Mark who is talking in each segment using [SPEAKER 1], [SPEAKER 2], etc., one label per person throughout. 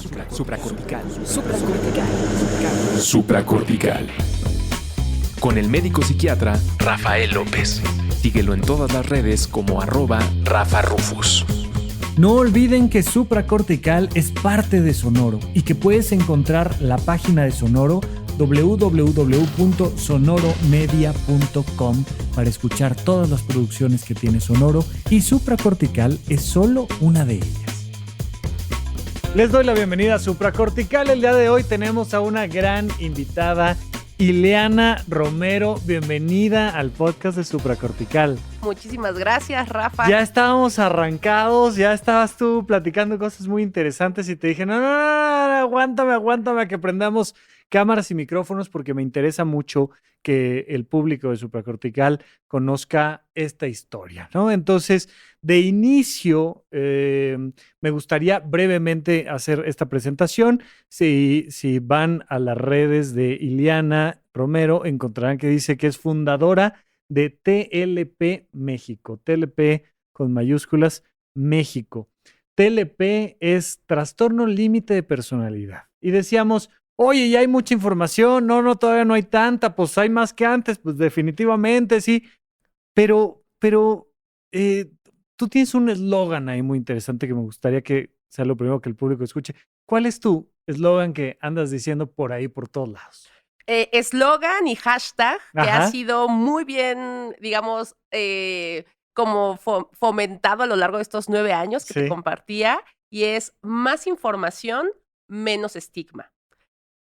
[SPEAKER 1] Supracortical.
[SPEAKER 2] Supracortical. Con el médico psiquiatra Rafael López. Síguelo en todas las redes como @RafaRufus.
[SPEAKER 3] No olviden que Supracortical es parte de Sonoro y que puedes encontrar la página de Sonoro www.sonoromedia.com para escuchar todas las producciones que tiene Sonoro, y Supracortical es solo una de ellas. Les doy la bienvenida a Supracortical. El día de hoy tenemos a una gran invitada, Ileana Romero. Bienvenida al podcast de Supracortical.
[SPEAKER 4] Muchísimas gracias, Rafa.
[SPEAKER 3] Ya estábamos arrancados, ya estabas tú platicando cosas muy interesantes y te dije, no, aguántame a que prendamos cámaras y micrófonos porque me interesa mucho que el público de Supracortical conozca esta historia, ¿no? Entonces, de inicio, me gustaría brevemente hacer esta presentación. Si van a las redes de Ileana Romero, encontrarán que dice que es fundadora de TLP México, TLP con mayúsculas, México. TLP es Trastorno Límite de Personalidad. Y decíamos, oye, ya hay mucha información, no, todavía no hay tanta, pues hay más que antes, pues definitivamente sí, pero tú tienes un eslogan ahí muy interesante que me gustaría que sea lo primero que el público escuche. ¿Cuál es tu eslogan que andas diciendo por ahí, por todos lados?
[SPEAKER 4] Eslogan y hashtag que
[SPEAKER 3] Ajá.
[SPEAKER 4] ha sido muy bien, digamos, como fomentado a lo largo de estos 9 años que te compartía, y es más información, menos estigma.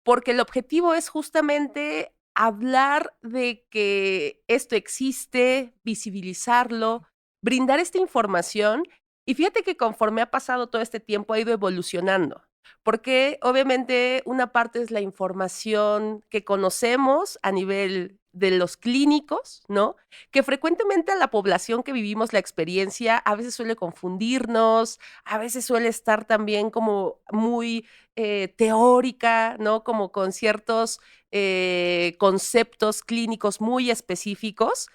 [SPEAKER 4] Porque el objetivo es justamente hablar de que esto existe, visibilizarlo, brindar esta información. Y fíjate que conforme ha pasado todo este tiempo ha ido evolucionando, porque obviamente una parte es la información que conocemos a nivel de los clínicos, ¿no? Que frecuentemente a la población que vivimos la experiencia a veces suele confundirnos, a veces suele estar también como muy teórica, ¿no? Como con ciertos conceptos clínicos muy específicos.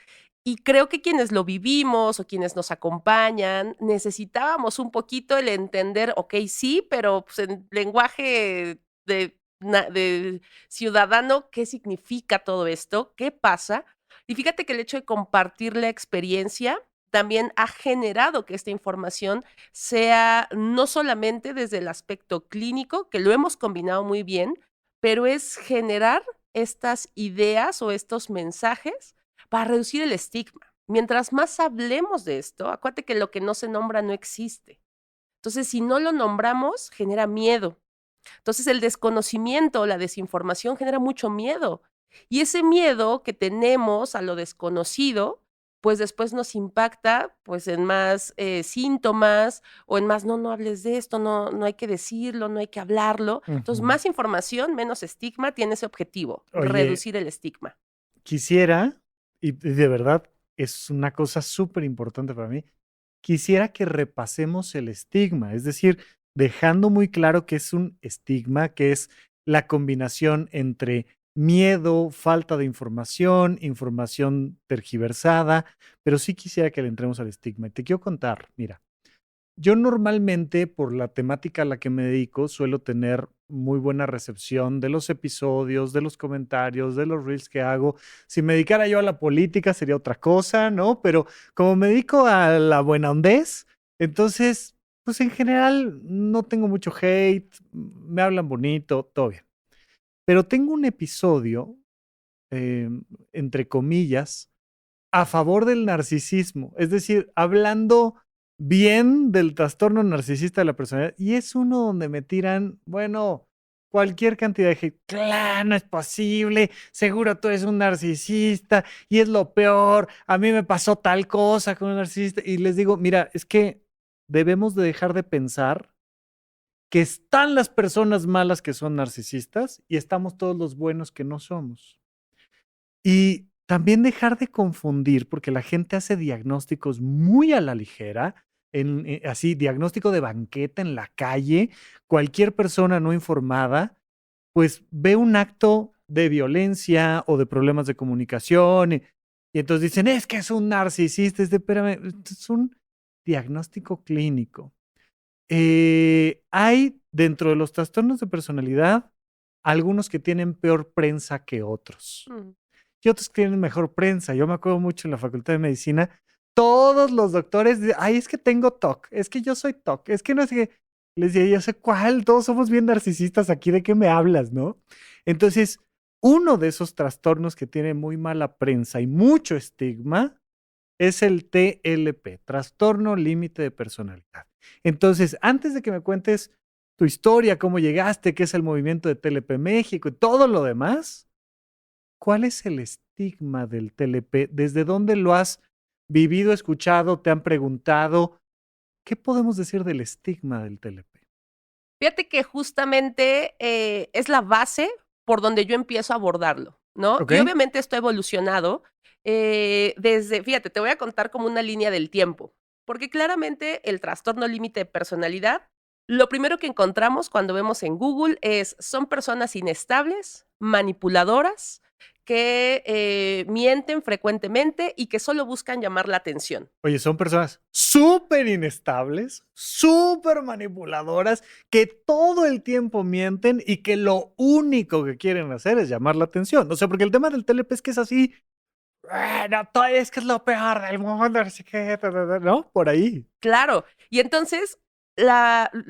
[SPEAKER 4] Y creo que quienes lo vivimos o quienes nos acompañan, necesitábamos un poquito el entender, okey, sí, pero, pues, en lenguaje de ciudadano, ¿qué significa todo esto? ¿Qué pasa? Y fíjate que el hecho de compartir la experiencia también ha generado que esta información sea no solamente desde el aspecto clínico, que lo hemos combinado muy bien, pero es generar estas ideas o estos mensajes para reducir el estigma. Mientras más hablemos de esto, acuérdate que lo que no se nombra no existe. Entonces, si no lo nombramos, genera miedo. Entonces, el desconocimiento o la desinformación genera mucho miedo. Y ese miedo que tenemos a lo desconocido, pues después nos impacta pues en más síntomas o en más, no hables de esto, no hay que decirlo, no hay que hablarlo. Entonces,
[SPEAKER 3] Ujú.
[SPEAKER 4] más información, menos estigma, tiene ese objetivo,
[SPEAKER 3] Oye,
[SPEAKER 4] reducir el estigma.
[SPEAKER 3] quisiera, y de verdad es una cosa súper importante para mí, quisiera que repasemos el estigma, es decir, dejando muy claro que es un estigma, que es la combinación entre miedo, falta de información, información tergiversada, pero sí quisiera que le entremos al estigma. Y te quiero contar, mira, yo normalmente, por la temática a la que me dedico, suelo tener muy buena recepción de los episodios, de los comentarios, de los reels que hago. Si me dedicara yo a la política sería otra cosa, ¿no? Pero como me dedico a la buena hondez, entonces, pues en general no tengo mucho hate, me hablan bonito, todo bien. Pero tengo un episodio, entre comillas, a favor del narcisismo, es decir, hablando bien del trastorno narcisista de la personalidad, y es uno donde me tiran, bueno, cualquier cantidad de hate. Claro, no es posible, seguro tú eres un narcisista y es lo peor, a mí me pasó tal cosa con un narcisista, y les digo, mira, es que debemos de dejar de pensar que están las personas malas que son narcisistas y estamos todos los buenos que no somos. Y también dejar de confundir, porque la gente hace diagnósticos muy a la ligera, así, diagnóstico de banqueta en la calle. Cualquier persona no informada, pues ve un acto de violencia o de problemas de comunicación y entonces dicen, es que es un narcisista, espérame, es un diagnóstico clínico. Hay dentro de los trastornos de personalidad algunos que tienen peor prensa que otros
[SPEAKER 4] Mm.
[SPEAKER 3] y otros que tienen mejor prensa. Yo me acuerdo mucho en la Facultad de Medicina, todos los doctores, ay, es que tengo TOC, es que yo soy TOC, es que no sé qué. Les decía, yo sé cuál, todos somos bien narcisistas aquí, ¿de qué me hablas, no? Entonces, uno de esos trastornos que tiene muy mala prensa y mucho estigma es el TLP, trastorno límite de personalidad. Entonces, antes de que me cuentes tu historia, cómo llegaste, qué es el movimiento de TLP México y todo lo demás, ¿cuál es el estigma del TLP? ¿Desde dónde lo has vivido, escuchado, te han preguntado? ¿Qué podemos decir del estigma del TLP?
[SPEAKER 4] Fíjate que justamente, es la base por donde yo empiezo a abordarlo, ¿no?
[SPEAKER 3] ¿Ok?
[SPEAKER 4] Y obviamente esto ha evolucionado, desde fíjate, te voy a contar como una línea del tiempo, porque claramente el trastorno límite de personalidad, lo primero que encontramos cuando vemos en Google son personas inestables, manipuladoras, que, mienten frecuentemente y que solo buscan llamar la atención.
[SPEAKER 3] Oye, son personas súper inestables, súper manipuladoras, que todo el tiempo mienten y que lo único que quieren hacer es llamar la atención. O sea, porque el tema del TLP es que es así, no, es que es lo peor del mundo, no sé qué, ¿no? Por ahí.
[SPEAKER 4] Claro. Y entonces,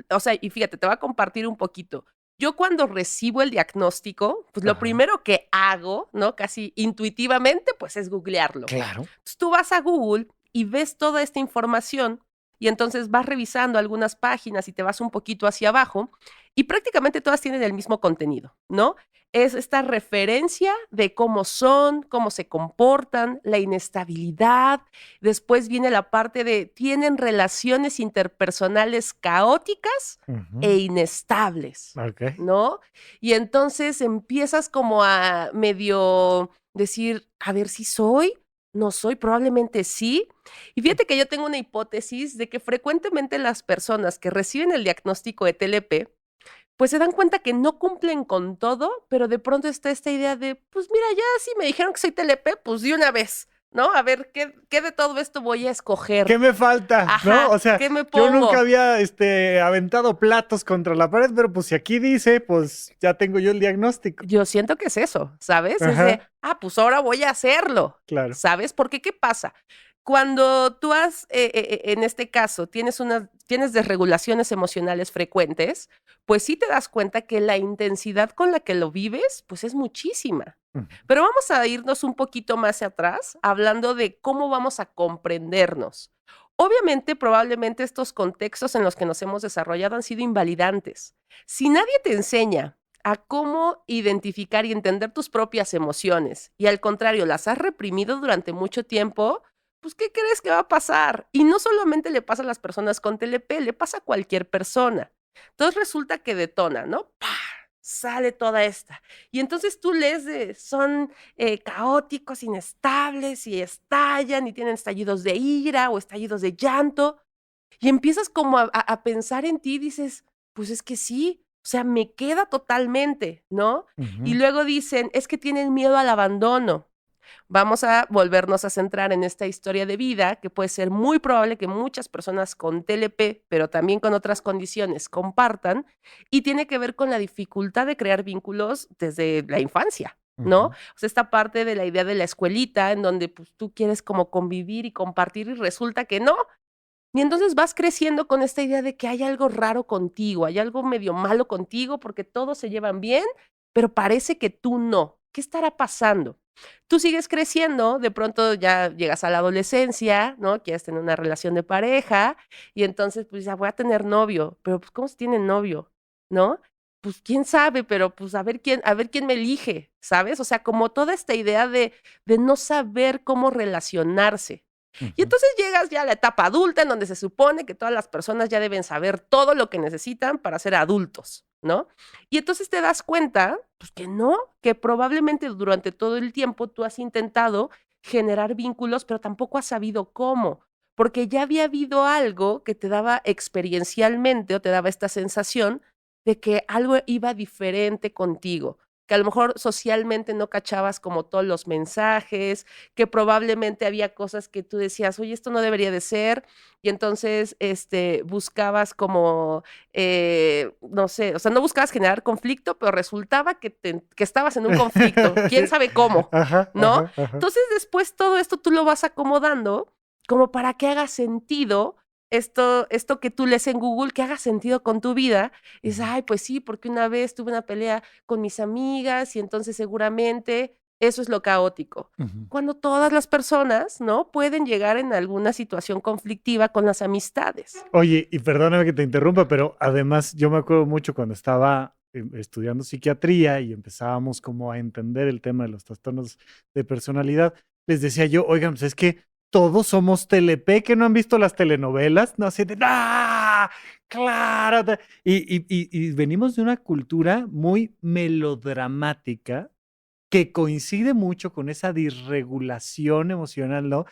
[SPEAKER 4] o sea, y fíjate, te voy a compartir un poquito. Yo cuando recibo el diagnóstico, pues lo
[SPEAKER 3] Ajá,
[SPEAKER 4] primero que hago, ¿no? Casi intuitivamente, pues es googlearlo.
[SPEAKER 3] claro.
[SPEAKER 4] Entonces tú vas a Google y ves toda esta información y entonces vas revisando algunas páginas y te vas un poquito hacia abajo y prácticamente todas tienen el mismo contenido, ¿no? Es esta referencia de cómo son, cómo se comportan, la inestabilidad. Después viene la parte de tienen relaciones interpersonales caóticas e
[SPEAKER 3] Ujú,
[SPEAKER 4] inestables,
[SPEAKER 3] ok.
[SPEAKER 4] ¿no? Y entonces empiezas como a medio decir, a ver si soy, no soy, probablemente sí. Y fíjate que yo tengo una hipótesis de que frecuentemente las personas que reciben el diagnóstico de TLP pues se dan cuenta que no cumplen con todo, pero de pronto está esta idea de, pues mira, ya si me dijeron que soy TLP, pues de una vez, ¿no? A ver, ¿qué de todo esto voy a escoger?
[SPEAKER 3] ¿Qué me falta? ¿No?
[SPEAKER 4] Ajá,
[SPEAKER 3] O sea,
[SPEAKER 4] ¿qué me
[SPEAKER 3] yo nunca
[SPEAKER 4] pongo?
[SPEAKER 3] había aventado platos contra la pared, pero pues si aquí dice, pues ya tengo yo el diagnóstico.
[SPEAKER 4] Yo siento que es eso, ¿sabes? Es de,
[SPEAKER 3] Ajá,
[SPEAKER 4] pues ahora voy a hacerlo,
[SPEAKER 3] claro.
[SPEAKER 4] ¿sabes? Porque, ¿qué pasa? Cuando tú en este caso, tienes desregulaciones emocionales frecuentes, pues sí te das cuenta que la intensidad con la que lo vives, pues es muchísima.
[SPEAKER 3] Ujú,
[SPEAKER 4] Pero vamos a irnos un poquito más atrás, hablando de cómo vamos a comprendernos. Obviamente, probablemente estos contextos en los que nos hemos desarrollado han sido invalidantes. Si nadie te enseña a cómo identificar y entender tus propias emociones y al contrario, las has reprimido durante mucho tiempo, pues, ¿qué crees que va a pasar? Y no solamente le pasa a las personas con TLP, le pasa a cualquier persona. Entonces resulta que detona, ¿no? ¡Pah! Sale toda esta. Y entonces tú lees son caóticos, inestables y estallan y tienen estallidos de ira o estallidos de llanto. Y empiezas como a pensar en ti y dices, pues es que sí, o sea, me queda totalmente, ¿no? Y
[SPEAKER 3] ujú,
[SPEAKER 4] luego dicen, es que tienen miedo al abandono. Vamos a volvernos a centrar en esta historia de vida, que puede ser muy probable que muchas personas con TLP, pero también con otras condiciones, compartan, y tiene que ver con la dificultad de crear vínculos desde la infancia, ¿no? O
[SPEAKER 3] ujú,
[SPEAKER 4] sea, esta parte de la idea de la escuelita, en donde pues, tú quieres como convivir y compartir y resulta que no. Y entonces vas creciendo con esta idea de que hay algo raro contigo, hay algo medio malo contigo porque todos se llevan bien, pero parece que tú no. ¿Qué estará pasando? Tú sigues creciendo, de pronto ya llegas a la adolescencia, ¿no? Quieres tener una relación de pareja y entonces pues ya voy a tener novio, pero pues ¿cómo se tiene novio? ¿No? Pues quién sabe, pero pues a ver quién me elige, ¿sabes? O sea, como toda esta idea de no saber cómo relacionarse. Y
[SPEAKER 3] ujú.
[SPEAKER 4] entonces llegas ya a la etapa adulta en donde se supone que todas las personas ya deben saber todo lo que necesitan para ser adultos, ¿no? Y entonces te das cuenta, pues que no, que probablemente durante todo el tiempo tú has intentado generar vínculos, pero tampoco has sabido cómo, porque ya había habido algo que te daba experiencialmente o te daba esta sensación de que algo iba diferente contigo. que a lo mejor socialmente no cachabas como todos los mensajes, que probablemente había cosas que tú decías, oye, esto no debería de ser, y entonces buscabas como, no sé, o sea, no buscabas generar conflicto, pero resultaba que estabas en un conflicto, quién sabe cómo,
[SPEAKER 3] Ajá,
[SPEAKER 4] ¿no?
[SPEAKER 3] ajá, ajá.
[SPEAKER 4] Entonces después todo esto tú lo vas acomodando como para que haga sentido esto que tú lees en Google, que haga sentido con tu vida. Y dices, ay, pues sí, porque una vez tuve una pelea con mis amigas y entonces seguramente eso es lo caótico.
[SPEAKER 3] Ujú.
[SPEAKER 4] Cuando todas las personas, ¿no? Pueden llegar en alguna situación conflictiva con las amistades.
[SPEAKER 3] Oye, y perdóname que te interrumpa, pero además yo me acuerdo mucho cuando estaba estudiando psiquiatría y empezábamos como a entender el tema de los trastornos de personalidad, les decía yo, oigan, pues es que todos somos TLP, que no han visto las telenovelas, no así de, ¡ah! Claro. Y venimos de una cultura muy melodramática que coincide mucho con esa disregulación emocional, ¿no?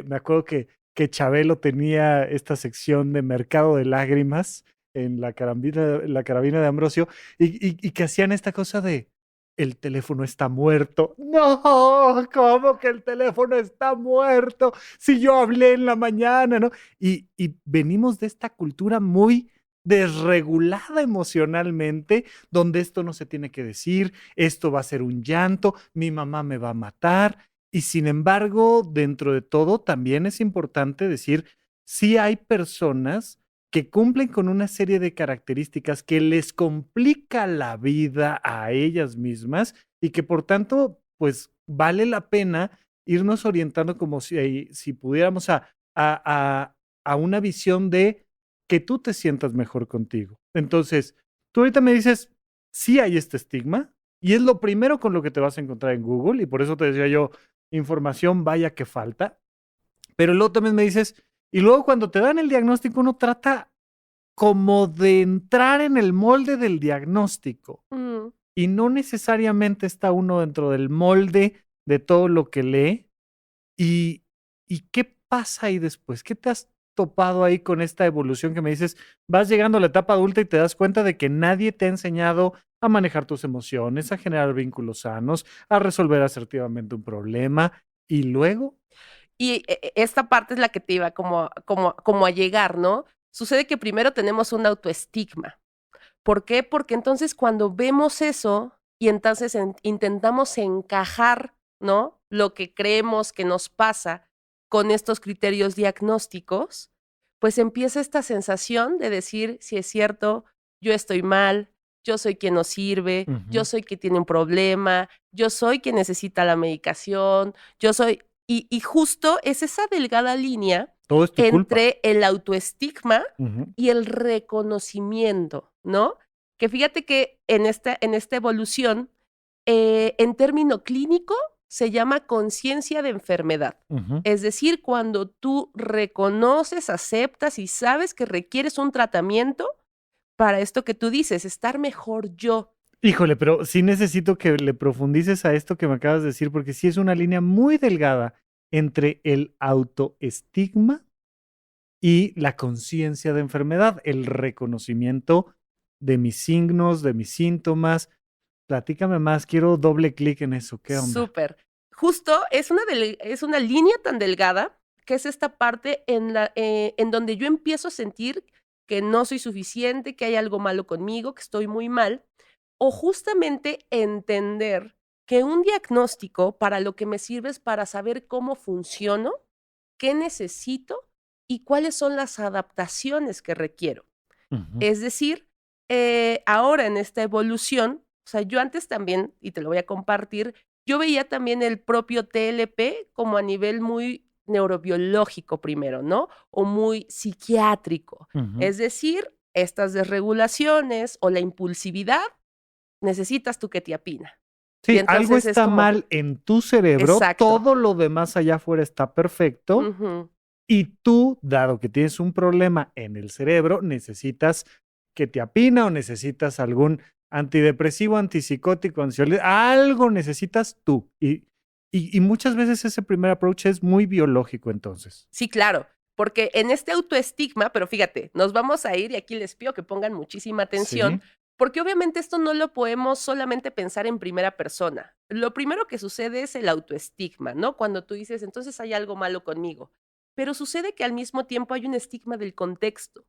[SPEAKER 3] Me acuerdo que Chabelo tenía esta sección de Mercado de Lágrimas en la carabina de Ambrosio y que hacían esta cosa de el teléfono está muerto. No, ¿cómo que el teléfono está muerto? Si yo hablé en la mañana, ¿no? Y venimos de esta cultura muy desregulada emocionalmente, donde esto no se tiene que decir, esto va a ser un llanto, mi mamá me va a matar. Y sin embargo, dentro de todo, también es importante decir, sí hay personas que cumplen con una serie de características que les complica la vida a ellas mismas y que por tanto, pues vale la pena irnos orientando como si pudiéramos a una visión de que tú te sientas mejor contigo. Entonces, tú ahorita me dices, sí hay este estigma y es lo primero con lo que te vas a encontrar en Google y por eso te decía yo, información vaya que falta, pero luego también me dices, y luego cuando te dan el diagnóstico uno trata como de entrar en el molde del diagnóstico y no necesariamente está uno dentro del molde de todo lo que lee. ¿Y qué pasa ahí después? ¿Qué te has topado ahí con esta evolución que me dices? Vas llegando a la etapa adulta y te das cuenta de que nadie te ha enseñado a manejar tus emociones, a generar vínculos sanos, a resolver asertivamente un problema y luego.
[SPEAKER 4] Y esta parte es la que te iba como a llegar, ¿no? Sucede que primero tenemos un autoestigma. ¿Por qué? Porque entonces cuando vemos eso y entonces intentamos encajar, ¿no? Lo que creemos que nos pasa con estos criterios diagnósticos, pues empieza esta sensación de decir, si es cierto, yo estoy mal, yo soy quien no sirve, yo soy quien tiene un problema, yo soy quien necesita la medicación, yo soy. Y justo es esa delgada línea
[SPEAKER 3] Todo es tu culpa.
[SPEAKER 4] entre el autoestigma y el reconocimiento, ¿no? Que fíjate que en esta evolución, en término clínico, se llama conciencia de enfermedad. Es decir, cuando tú reconoces, aceptas y sabes que requieres un tratamiento para esto que tú dices, estar mejor yo.
[SPEAKER 3] Híjole, pero sí necesito que le profundices a esto que me acabas de decir, porque sí es una línea muy delgada entre el autoestigma y la conciencia de enfermedad, el reconocimiento de mis signos, de mis síntomas. Platícame más, quiero doble clic en eso. ¿Qué onda?
[SPEAKER 4] Súper. Justo es una línea tan delgada que es esta parte en donde yo empiezo a sentir que no soy suficiente, que hay algo malo conmigo, que estoy muy mal, o justamente entender que un diagnóstico para lo que me sirve es para saber cómo funciono, qué necesito y cuáles son las adaptaciones que requiero. Es decir, ahora en esta evolución, o sea, yo antes también, y te lo voy a compartir, yo veía también el propio TLP como a nivel muy neurobiológico primero, ¿no? O muy psiquiátrico. Es decir, estas desregulaciones o la impulsividad, necesitas tu quetiapina.
[SPEAKER 3] Sí, algo está mal en tu cerebro,
[SPEAKER 4] Exacto.
[SPEAKER 3] todo lo demás allá afuera está perfecto. Y tú, dado que tienes un problema en el cerebro, necesitas quetiapina o necesitas algún antidepresivo, antipsicótico, ansiolítico, algo necesitas tú. Y muchas veces ese primer approach es muy biológico entonces.
[SPEAKER 4] Sí, claro, porque en este autoestigma, pero fíjate, nos vamos a ir y aquí les pido que pongan muchísima atención,
[SPEAKER 3] Sí.
[SPEAKER 4] Porque obviamente esto no lo podemos solamente pensar en primera persona. Lo primero que sucede es el autoestigma, ¿no? Cuando tú dices, entonces hay algo malo conmigo. Pero sucede que al mismo tiempo hay un estigma del contexto.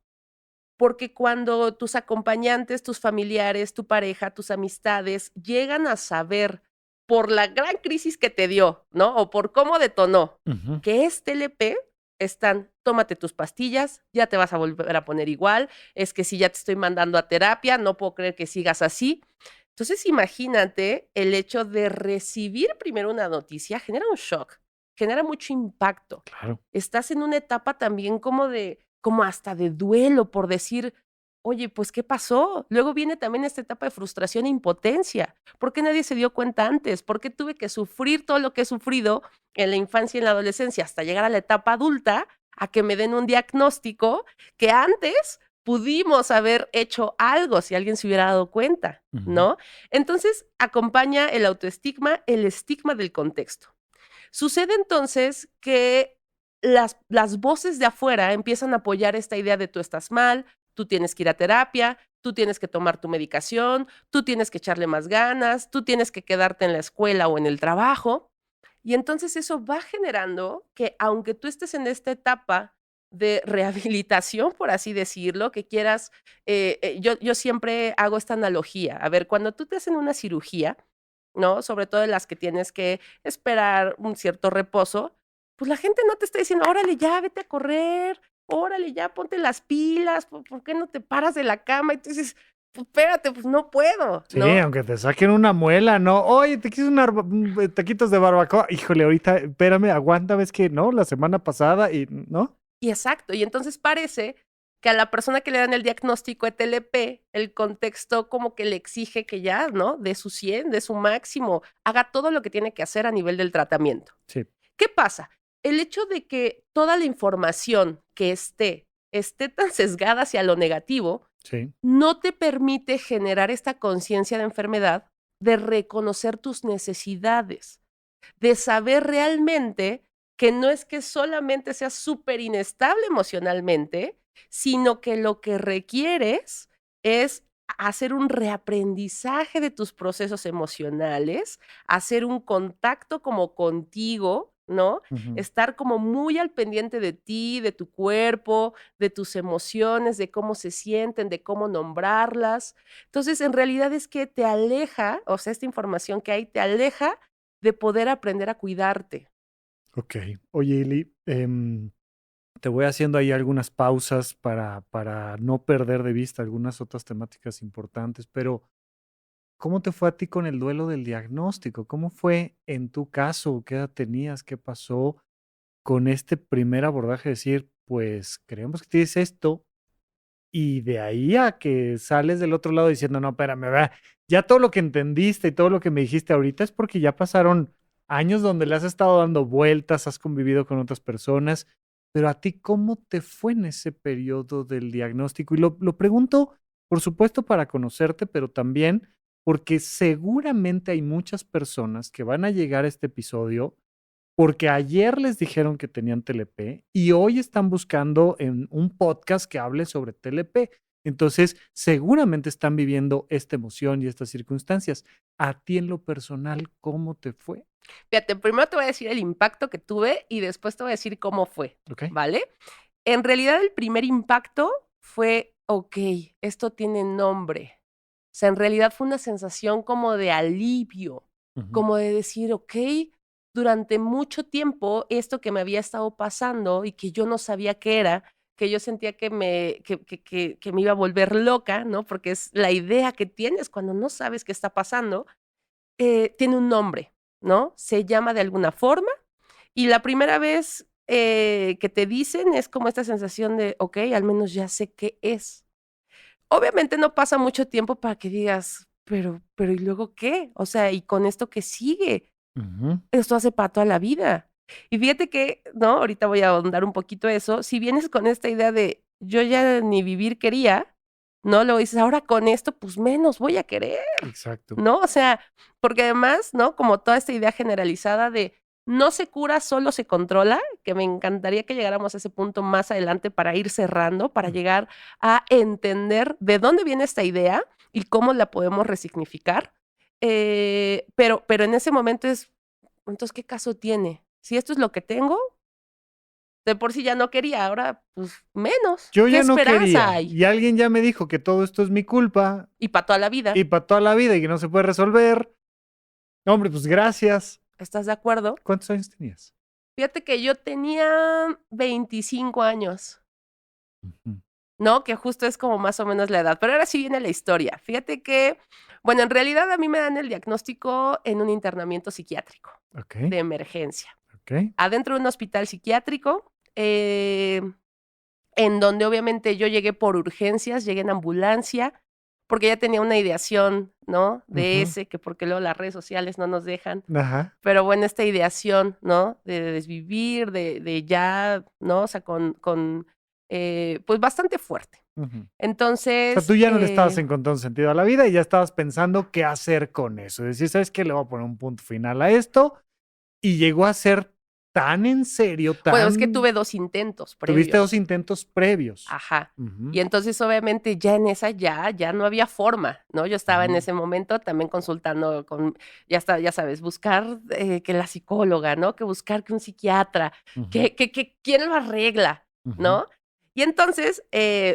[SPEAKER 4] Porque cuando tus acompañantes, tus familiares, tu pareja, tus amistades llegan a saber por la gran crisis que te dio, ¿no? O por cómo detonó,
[SPEAKER 3] Ujú.
[SPEAKER 4] que es TLP, están, tómate tus pastillas, ya te vas a volver a poner igual, es que si ya te estoy mandando a terapia, no puedo creer que sigas así. Entonces, imagínate el hecho de recibir primero una noticia, genera un shock, genera mucho impacto.
[SPEAKER 3] Claro.
[SPEAKER 4] Estás en una etapa también como hasta de duelo por decir, oye, pues, ¿qué pasó? Luego viene también esta etapa de frustración e impotencia. ¿Por qué nadie se dio cuenta antes? ¿Por qué tuve que sufrir todo lo que he sufrido en la infancia y en la adolescencia hasta llegar a la etapa adulta a que me den un diagnóstico que antes pudimos haber hecho algo si alguien se hubiera dado cuenta,
[SPEAKER 3] Ujú.
[SPEAKER 4] ¿no? Entonces, acompaña el autoestigma, el estigma del contexto. Sucede entonces que las voces de afuera empiezan a apoyar esta idea de tú estás mal, tú tienes que ir a terapia, tú tienes que tomar tu medicación, tú tienes que echarle más ganas, tú tienes que quedarte en la escuela o en el trabajo. Y entonces eso va generando que aunque tú estés en esta etapa de rehabilitación, por así decirlo, que quieras, yo siempre hago esta analogía. A ver, cuando tú te hacen una cirugía, ¿no? Sobre todo en las que tienes que esperar un cierto reposo, pues la gente no te está diciendo, órale ya, vete a correr, órale ya, ponte las pilas, ¿por qué no te paras de la cama? Y tú dices, pues espérate, pues no puedo,
[SPEAKER 3] Sí,
[SPEAKER 4] ¿no?
[SPEAKER 3] aunque te saquen una muela, ¿no? Oye, te quise taquitos de barbacoa. Híjole, ahorita, espérame, aguanta, ves que no, la semana pasada y, ¿no?
[SPEAKER 4] Y exacto, y entonces parece que a la persona que le dan el diagnóstico de TLP, el contexto como que le exige que ya, ¿no? De su 100, de su máximo, haga todo lo que tiene que hacer a nivel del tratamiento.
[SPEAKER 3] Sí.
[SPEAKER 4] ¿Qué pasa? El hecho de que toda la información que esté tan sesgada hacia lo negativo,
[SPEAKER 3] Sí.
[SPEAKER 4] no te permite generar esta conciencia de enfermedad, de reconocer tus necesidades, de saber realmente que no es que solamente seas súper inestable emocionalmente, sino que lo que requieres es hacer un reaprendizaje de tus procesos emocionales, hacer un contacto como contigo, ¿no?
[SPEAKER 3] Ujú.
[SPEAKER 4] Estar como muy al pendiente de ti, de tu cuerpo, de tus emociones, de cómo se sienten, de cómo nombrarlas. Entonces, en realidad es que te aleja, o sea, esta información que hay te aleja de poder aprender a cuidarte.
[SPEAKER 3] Ok. Oye, Ili, te voy haciendo ahí algunas pausas para no perder de vista algunas otras temáticas importantes, pero ¿cómo te fue a ti con el duelo del diagnóstico? ¿Cómo fue en tu caso? ¿Qué edad tenías? ¿Qué pasó con este primer abordaje? Decir, pues creemos que tienes esto, y de ahí a que sales del otro lado diciendo, no, espérame, vea, ya todo lo que entendiste y todo lo que me dijiste ahorita es porque ya pasaron años donde le has estado dando vueltas, has convivido con otras personas, pero a ti, ¿cómo te fue en ese periodo del diagnóstico? Y lo pregunto, por supuesto, para conocerte, pero también porque seguramente hay muchas personas que van a llegar a este episodio porque ayer les dijeron que tenían TLP y hoy están buscando en un podcast que hable sobre TLP. Entonces, seguramente están viviendo esta emoción y estas circunstancias. A ti en lo personal, ¿cómo te fue?
[SPEAKER 4] Fíjate, primero te voy a decir el impacto que tuve y después te voy a decir cómo fue,
[SPEAKER 3] ¿Ok?
[SPEAKER 4] ¿vale? En realidad, el primer impacto fue, okey, esto tiene nombre. O sea, en realidad fue una sensación como de alivio,
[SPEAKER 3] Ujú.
[SPEAKER 4] como de decir, okey, durante mucho tiempo esto que me había estado pasando y que yo no sabía qué era, que yo sentía que me iba a volver loca, ¿no? Porque es la idea que tienes cuando no sabes qué está pasando, tiene un nombre, ¿no? Se llama de alguna forma, y la primera vez, que te dicen es como esta sensación de, okey, al menos ya sé qué es. Obviamente no pasa mucho tiempo para que digas, pero ¿y luego qué? O sea, ¿y con esto qué sigue?
[SPEAKER 3] Ujú.
[SPEAKER 4] Esto hace para toda la vida. Y fíjate que, ¿no? Ahorita voy a ahondar un poquito eso. Si vienes con esta idea de yo ya ni vivir quería, ¿no? Luego dices, ahora con esto, pues menos voy a querer.
[SPEAKER 3] Exacto.
[SPEAKER 4] ¿No? O sea, porque además, ¿no? Como toda esta idea generalizada de no se cura, solo se controla, que me encantaría que llegáramos a ese punto más adelante para ir cerrando, para llegar a entender de dónde viene esta idea y cómo la podemos resignificar. Pero en ese momento entonces, ¿qué caso tiene? Si esto es lo que tengo, de por sí ya no quería, ahora pues menos.
[SPEAKER 3] Yo
[SPEAKER 4] ¿Qué
[SPEAKER 3] ya no
[SPEAKER 4] esperanza
[SPEAKER 3] quería.
[SPEAKER 4] hay?
[SPEAKER 3] Y alguien ya me dijo que todo esto es mi culpa
[SPEAKER 4] Y para toda la vida.
[SPEAKER 3] y para toda la vida y que no se puede resolver. Hombre, pues gracias.
[SPEAKER 4] ¿Estás de acuerdo?
[SPEAKER 3] ¿Cuántos años tenías?
[SPEAKER 4] Fíjate que yo tenía 25 años,
[SPEAKER 3] Ujú.
[SPEAKER 4] ¿no? Que justo es como más o menos la edad. Pero ahora sí viene la historia. Fíjate que, bueno, en realidad a mí me dan el diagnóstico en un internamiento psiquiátrico
[SPEAKER 3] Ok,
[SPEAKER 4] de emergencia,
[SPEAKER 3] ok.
[SPEAKER 4] adentro de un hospital psiquiátrico, en donde obviamente yo llegué por urgencias, llegué en ambulancia, porque ya tenía una ideación, ¿no? De
[SPEAKER 3] Ujú.
[SPEAKER 4] que porque luego las redes sociales no nos dejan.
[SPEAKER 3] Ajá.
[SPEAKER 4] Pero bueno, esta ideación, ¿no? De desvivir, de ya, ¿no? O sea, pues bastante fuerte.
[SPEAKER 3] Ujú. O sea,
[SPEAKER 4] Entonces,
[SPEAKER 3] tú ya no le estabas encontrando sentido a la vida y ya estabas pensando qué hacer con eso. Decir, ¿sabes qué? Le voy a poner un punto final a esto. Y llegó a ser tan en serio,
[SPEAKER 4] bueno, es que
[SPEAKER 3] tan...
[SPEAKER 4] tuve 2 intentos
[SPEAKER 3] Tuviste 2
[SPEAKER 4] previos.
[SPEAKER 3] intentos previos.
[SPEAKER 4] Ajá.
[SPEAKER 3] Ujú.
[SPEAKER 4] Y entonces, obviamente, ya en esa ya no había forma, ¿no? Yo estaba en
[SPEAKER 3] Ujú.
[SPEAKER 4] ese momento también consultando ya sabes, buscar que la psicóloga, ¿no? Que buscar que un psiquiatra,
[SPEAKER 3] Ujú.
[SPEAKER 4] que quién lo arregla,
[SPEAKER 3] Ujú.
[SPEAKER 4] ¿no? Y entonces,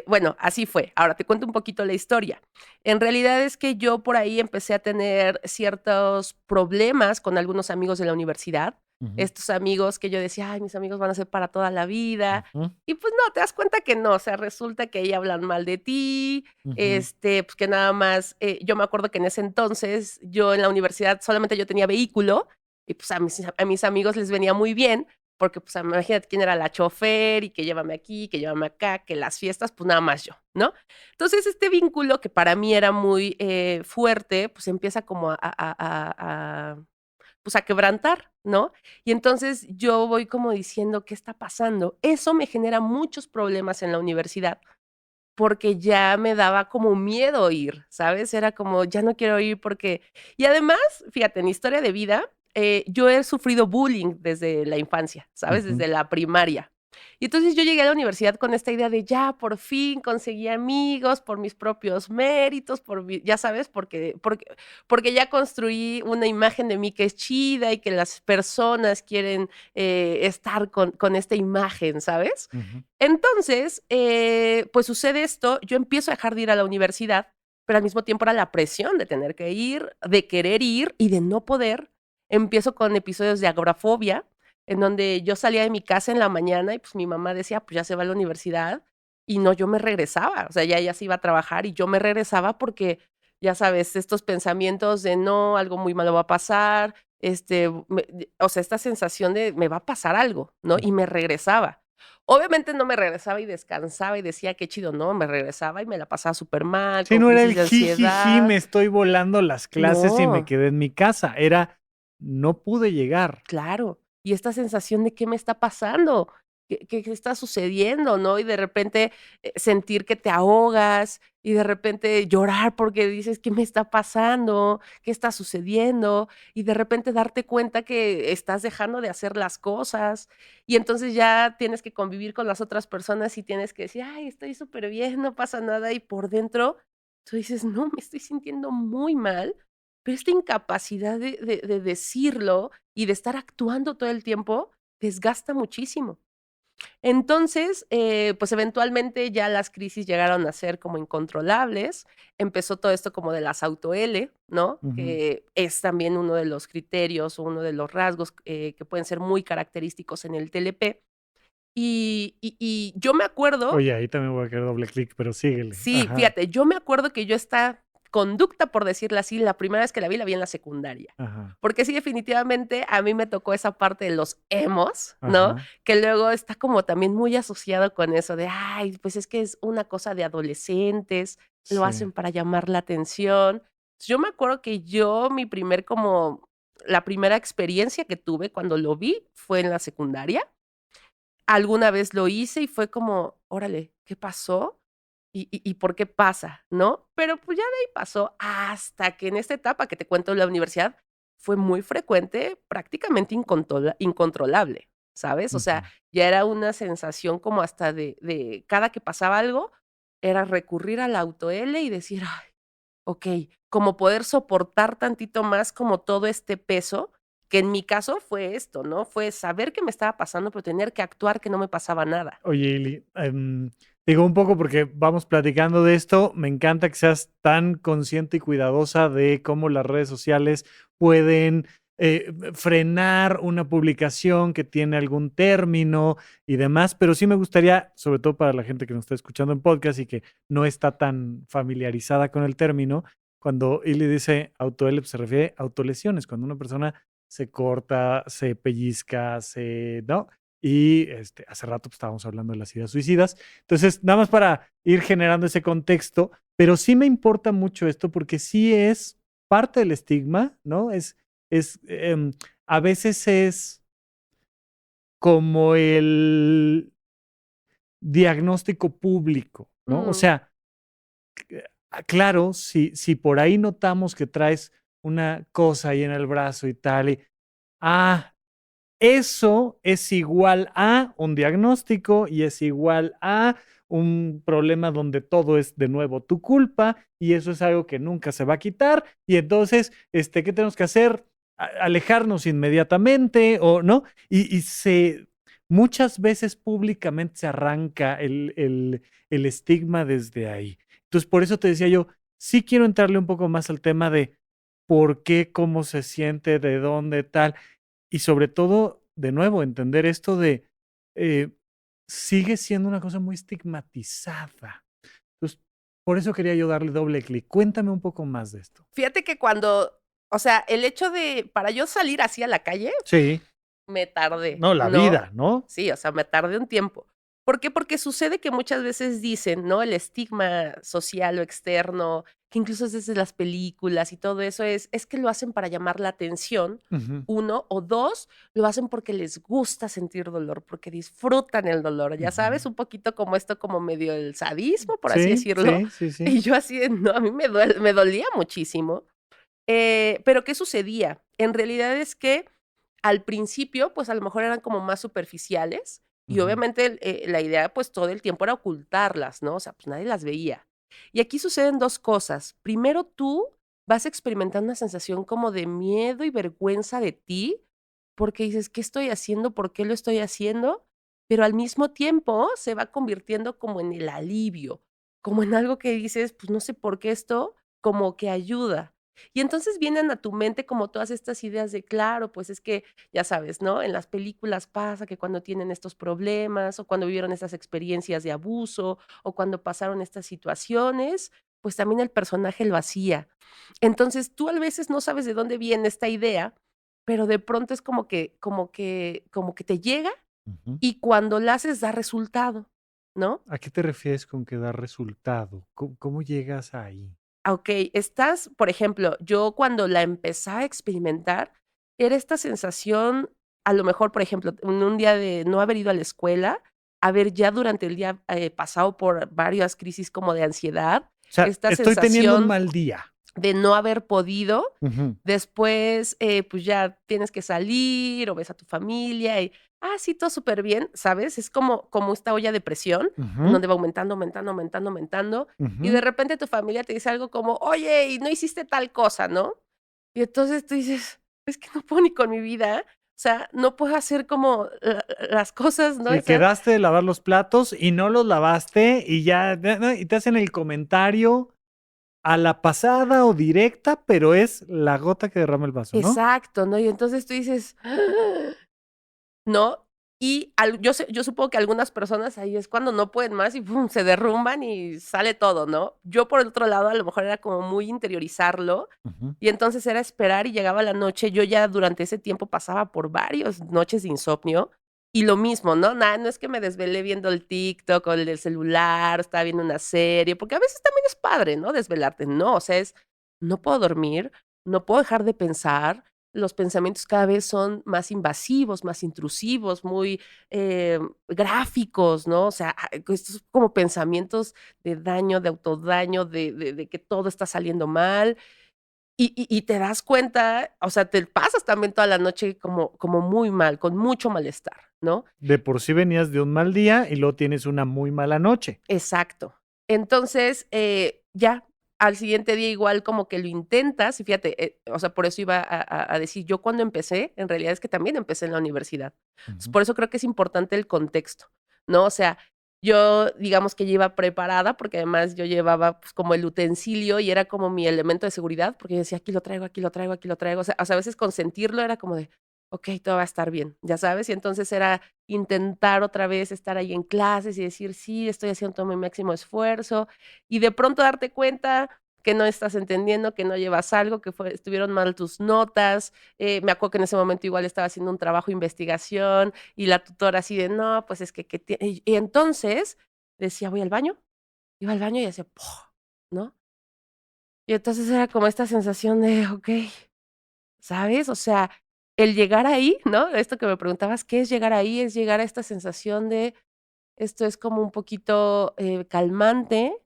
[SPEAKER 4] bueno, así fue. Ahora te cuento un poquito la historia. En realidad es que yo por ahí empecé a tener ciertos problemas con algunos amigos de la universidad.
[SPEAKER 3] Ujú.
[SPEAKER 4] Estos amigos que yo decía, ay, mis amigos van a ser para toda la vida.
[SPEAKER 3] Ujú.
[SPEAKER 4] Y pues no, te das cuenta que no, o sea, resulta que ahí hablan mal de ti,
[SPEAKER 3] Ujú.
[SPEAKER 4] pues que nada más, yo me acuerdo que en ese entonces, yo en la universidad solamente yo tenía vehículo, y pues a mis amigos les venía muy bien, porque pues imagínate quién era la chofer, y que llévame aquí, que llévame acá, que las fiestas, pues nada más yo, ¿no? Entonces este vínculo que para mí era muy fuerte, pues empieza como pues a quebrantar, ¿no? Y entonces yo voy como diciendo, ¿qué está pasando? Eso me genera muchos problemas en la universidad, porque ya me daba como miedo ir, ¿sabes? Era como, ya no quiero ir porque... Y además, fíjate, en historia de vida, yo he sufrido bullying desde la infancia, ¿sabes?
[SPEAKER 3] Ujú.
[SPEAKER 4] Desde la primaria. Y entonces yo llegué a la universidad con esta idea de ya, por fin conseguí amigos por mis propios méritos, ya sabes, porque ya construí una imagen de mí que es chida y que las personas quieren estar con esta imagen, ¿sabes?
[SPEAKER 3] Ujú.
[SPEAKER 4] Entonces, pues sucede esto, yo empiezo a dejar de ir a la universidad, pero al mismo tiempo era la presión de tener que ir, de querer ir y de no poder. Empiezo con episodios de agorafobia, en donde yo salía de mi casa en la mañana y pues mi mamá decía, pues ya se va a la universidad y no, yo me regresaba, o sea, ya ella se iba a trabajar y yo me regresaba porque, ya sabes, estos pensamientos de no, algo muy malo va a pasar, o sea, esta sensación de me va a pasar algo, ¿no? Y me regresaba. Obviamente no me regresaba y descansaba y decía: "Qué chido", no, me regresaba y me la pasaba supermal,
[SPEAKER 3] Sí,
[SPEAKER 4] con
[SPEAKER 3] no era
[SPEAKER 4] crisis
[SPEAKER 3] el
[SPEAKER 4] de
[SPEAKER 3] jijiji, me
[SPEAKER 4] ansiedad.
[SPEAKER 3] estoy volando las clases y me
[SPEAKER 4] No,
[SPEAKER 3] quedé en mi casa. Era, no pude llegar.
[SPEAKER 4] claro. Y esta sensación de, ¿qué me está pasando? ¿Qué está sucediendo?, ¿no? Y de repente, sentir que te ahogas, y de repente llorar porque dices: "¿Qué me está pasando? ¿Qué está sucediendo?". Y de repente darte cuenta que estás dejando de hacer las cosas, y entonces ya tienes que convivir con las otras personas y tienes que decir: "Ay, estoy súper bien, no pasa nada", y por dentro tú dices: "No, me estoy sintiendo muy mal", pero esta incapacidad de decirlo y de estar actuando todo el tiempo desgasta muchísimo. Entonces, pues, eventualmente ya las crisis llegaron a ser como incontrolables. Empezó todo esto como de las auto-L, ¿no?
[SPEAKER 3] Ujú.
[SPEAKER 4] Que es también uno de los criterios, o uno de los rasgos, que pueden ser muy característicos en el TLP. Y yo me acuerdo
[SPEAKER 3] Oye, ahí también voy a querer doble clic, pero síguele.
[SPEAKER 4] sí,
[SPEAKER 3] Ajá,
[SPEAKER 4] fíjate, yo me acuerdo que yo esta conducta, por decirla así, la primera vez que la vi en la secundaria.
[SPEAKER 3] ajá,
[SPEAKER 4] Porque sí, definitivamente a mí me tocó esa parte de los emos, ¿no?
[SPEAKER 3] ajá.
[SPEAKER 4] Que luego está como también muy asociado con eso de, ay, pues es que es una cosa de adolescentes, lo
[SPEAKER 3] Sí.
[SPEAKER 4] hacen para llamar la atención. Yo me acuerdo que la primera experiencia que tuve cuando lo vi fue en la secundaria. Alguna vez lo hice y fue como, órale, ¿qué pasó? ¿Y por qué pasa?, ¿no? Pero, pues, ya de ahí pasó hasta que en esta etapa que te cuento de la universidad, fue muy frecuente, prácticamente incontrolable, ¿sabes? O sea,
[SPEAKER 3] Ujú.
[SPEAKER 4] ya era una sensación como hasta de cada que pasaba algo, era recurrir al auto L y decir: "Ay", Ok, como poder soportar tantito más como todo este peso, que en mi caso fue esto, ¿no? Fue saber que me estaba pasando, pero tener que actuar que no me pasaba nada.
[SPEAKER 3] Oye, Ili, digo un poco porque vamos platicando de esto. Me encanta que seas tan consciente y cuidadosa de cómo las redes sociales pueden frenar una publicación que tiene algún término y demás, pero sí me gustaría, sobre todo para la gente que nos está escuchando en podcast y que no está tan familiarizada con el término, cuando Ili dice autoele, pues se refiere a autolesiones, cuando una persona se corta, se pellizca, ¿no? Y hace rato pues, estábamos hablando de las ideas suicidas. Entonces, nada más para ir generando ese contexto, pero sí me importa mucho esto porque sí es parte del estigma, ¿no? A veces es como el diagnóstico público, ¿no? O sea, claro, si por ahí notamos que traes una cosa ahí en el brazo y tal, eso es igual a un diagnóstico y es igual a un problema donde todo es de nuevo tu culpa y eso es algo que nunca se va a quitar y entonces, ¿qué tenemos que hacer? Alejarnos inmediatamente o no y muchas veces públicamente se arranca el estigma desde ahí. Entonces, por eso te decía yo, sí quiero entrarle un poco más al tema de por qué, cómo se siente, de dónde, tal. Y sobre todo, de nuevo, entender esto de sigue siendo una cosa muy estigmatizada. Entonces, por eso quería yo darle doble clic. Cuéntame un poco más de esto.
[SPEAKER 4] Fíjate que o sea, el hecho para yo salir así a la calle,
[SPEAKER 3] Sí.
[SPEAKER 4] me tardé.
[SPEAKER 3] No, la vida, ¿no?
[SPEAKER 4] Sí, o sea, me tardé un tiempo. ¿Por qué? Porque sucede que muchas veces dicen, ¿no? El estigma social o externo, que incluso es desde las películas y todo eso, es que lo hacen para llamar la atención, uno, o dos, lo hacen porque les gusta sentir dolor, porque disfrutan el dolor, ya sabes, un poquito como esto, como medio el sadismo, por así decirlo.
[SPEAKER 3] Sí.
[SPEAKER 4] Y yo así, no, a mí me dolía muchísimo. Pero ¿qué sucedía? En realidad es que al principio, pues a lo mejor eran como más superficiales y obviamente la idea pues todo el tiempo era ocultarlas, ¿no? O sea, pues nadie las veía. Y aquí suceden dos cosas. Primero, tú vas experimentando una sensación como de miedo y vergüenza de ti, porque dices, ¿qué estoy haciendo? ¿Por qué lo estoy haciendo? Pero al mismo tiempo se va convirtiendo como en el alivio, como en algo que dices, pues no sé por qué esto, como que ayuda. Y entonces vienen a tu mente como todas estas ideas de, claro, pues es que, ya sabes, ¿no? En las películas pasa que cuando tienen estos problemas o cuando vivieron estas experiencias de abuso o cuando pasaron estas situaciones, pues también el personaje lo hacía. Entonces tú a veces no sabes de dónde viene esta idea, pero de pronto es como que te llega
[SPEAKER 3] Ujú.
[SPEAKER 4] y cuando la haces da resultado, ¿no?
[SPEAKER 3] ¿A qué te refieres con que da resultado? ¿Cómo llegas ahí?
[SPEAKER 4] Okey, por ejemplo, yo cuando la empezaba a experimentar, era esta sensación, a lo mejor, por ejemplo, en un día de no haber ido a la escuela, haber ya durante el día, pasado por varias crisis como de ansiedad,
[SPEAKER 3] O sea,
[SPEAKER 4] esta
[SPEAKER 3] estoy teniendo un
[SPEAKER 4] sensación
[SPEAKER 3] mal día.
[SPEAKER 4] de no haber podido.
[SPEAKER 3] Ujú.
[SPEAKER 4] Después, pues ya tienes que salir o ves a tu familia y, sí, todo súper bien, ¿sabes? Es como esta olla de presión, en
[SPEAKER 3] Ujú.
[SPEAKER 4] donde va aumentando, aumentando, aumentando, aumentando, y de
[SPEAKER 3] Ujú.
[SPEAKER 4] repente tu familia te dice algo como: "Oye, y no hiciste tal cosa", ¿no? Y entonces tú dices: "Es que no puedo ni con mi vida", o sea, no puedo hacer como las cosas, ¿no?
[SPEAKER 3] Sí, quedaste de lavar los platos y no los lavaste y ya, ¿no? Y te hacen el comentario a la pasada o directa, pero es la gota que derrama el vaso, ¿no?
[SPEAKER 4] Exacto, ¿no? Y entonces tú dices: ¿no? Y yo supongo que algunas personas ahí es cuando no pueden más y pum, se derrumban y sale todo, ¿no? Yo, por el otro lado, a lo mejor era como muy interiorizarlo,
[SPEAKER 3] Ujú.
[SPEAKER 4] y entonces era esperar y llegaba la noche. Yo ya durante ese tiempo pasaba por varias noches de insomnio, y lo mismo, ¿no? Nada, no es que me desvelé viendo el TikTok o el del celular, estaba viendo una serie, porque a veces también es padre, ¿no? Desvelarte. No, o sea, no puedo dormir, no puedo dejar de pensar, los pensamientos cada vez son más invasivos, más intrusivos, muy, gráficos, ¿no? O sea, estos como pensamientos de daño, de autodaño, de que todo está saliendo mal, y te das cuenta, o sea, te pasas también toda la noche como muy mal, con mucho malestar, ¿no?
[SPEAKER 3] De por sí venías de un mal día y luego tienes una muy mala noche.
[SPEAKER 4] Exacto. Entonces, ya, al siguiente día igual como que lo intentas y fíjate, o sea, por eso iba a decir, yo cuando empecé, en realidad es que también empecé en la universidad. Entonces,
[SPEAKER 3] Ujú.
[SPEAKER 4] por eso creo que es importante el contexto, ¿no? O sea, yo digamos que ya iba preparada porque además yo llevaba pues como el utensilio y era como mi elemento de seguridad porque yo decía, aquí lo traigo, aquí lo traigo, aquí lo traigo. O sea, a veces con sentirlo era como de, ok, todo va a estar bien, ya sabes, y entonces era intentar otra vez estar ahí en clases y decir, sí, estoy haciendo todo mi máximo esfuerzo y de pronto darte cuenta que no estás entendiendo, que no llevas algo, que estuvieron mal tus notas. Me acuerdo que en ese momento igual estaba haciendo un trabajo de investigación y la tutora así de, no, pues es que y entonces decía, voy al baño, iba al baño y hacía, "Puf", ¿no? Y entonces era como esta sensación de, ok, ¿sabes? O sea, el llegar ahí, ¿no? Esto que me preguntabas, ¿qué es llegar ahí? Es llegar a esta sensación de, esto es como un poquito calmante,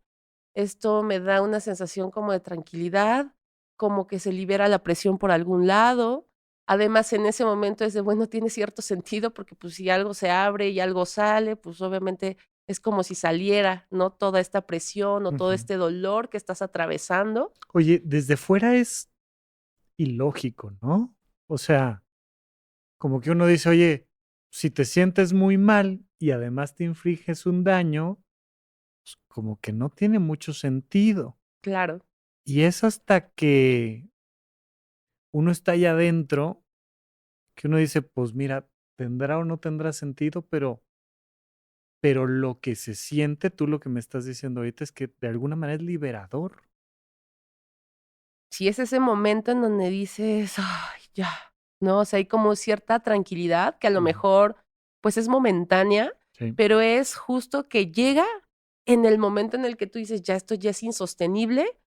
[SPEAKER 4] esto me da una sensación como de tranquilidad, como que se libera la presión por algún lado. Además, en ese momento es de, bueno, tiene cierto sentido porque pues si algo se abre y algo sale, pues obviamente es como si saliera, ¿no? Toda esta presión o todo
[SPEAKER 3] Ujú.
[SPEAKER 4] este dolor que estás atravesando.
[SPEAKER 3] Oye, desde fuera es ilógico, ¿no? O sea, como que uno dice, oye, si te sientes muy mal y además te infliges un daño, pues como que no tiene mucho sentido.
[SPEAKER 4] Claro.
[SPEAKER 3] Y es hasta que uno está allá adentro que uno dice, pues mira, tendrá o no tendrá sentido, pero lo que se siente, tú lo que me estás diciendo ahorita es que de alguna manera es liberador.
[SPEAKER 4] Si es ese momento en donde dices: "Ay, ya", ¿no? O sea, hay como cierta tranquilidad que a lo
[SPEAKER 3] Ujú.
[SPEAKER 4] mejor, pues, es momentánea,
[SPEAKER 3] Sí.
[SPEAKER 4] pero es justo que llega en el momento en el que tú dices: "Ya, esto ya es insostenible,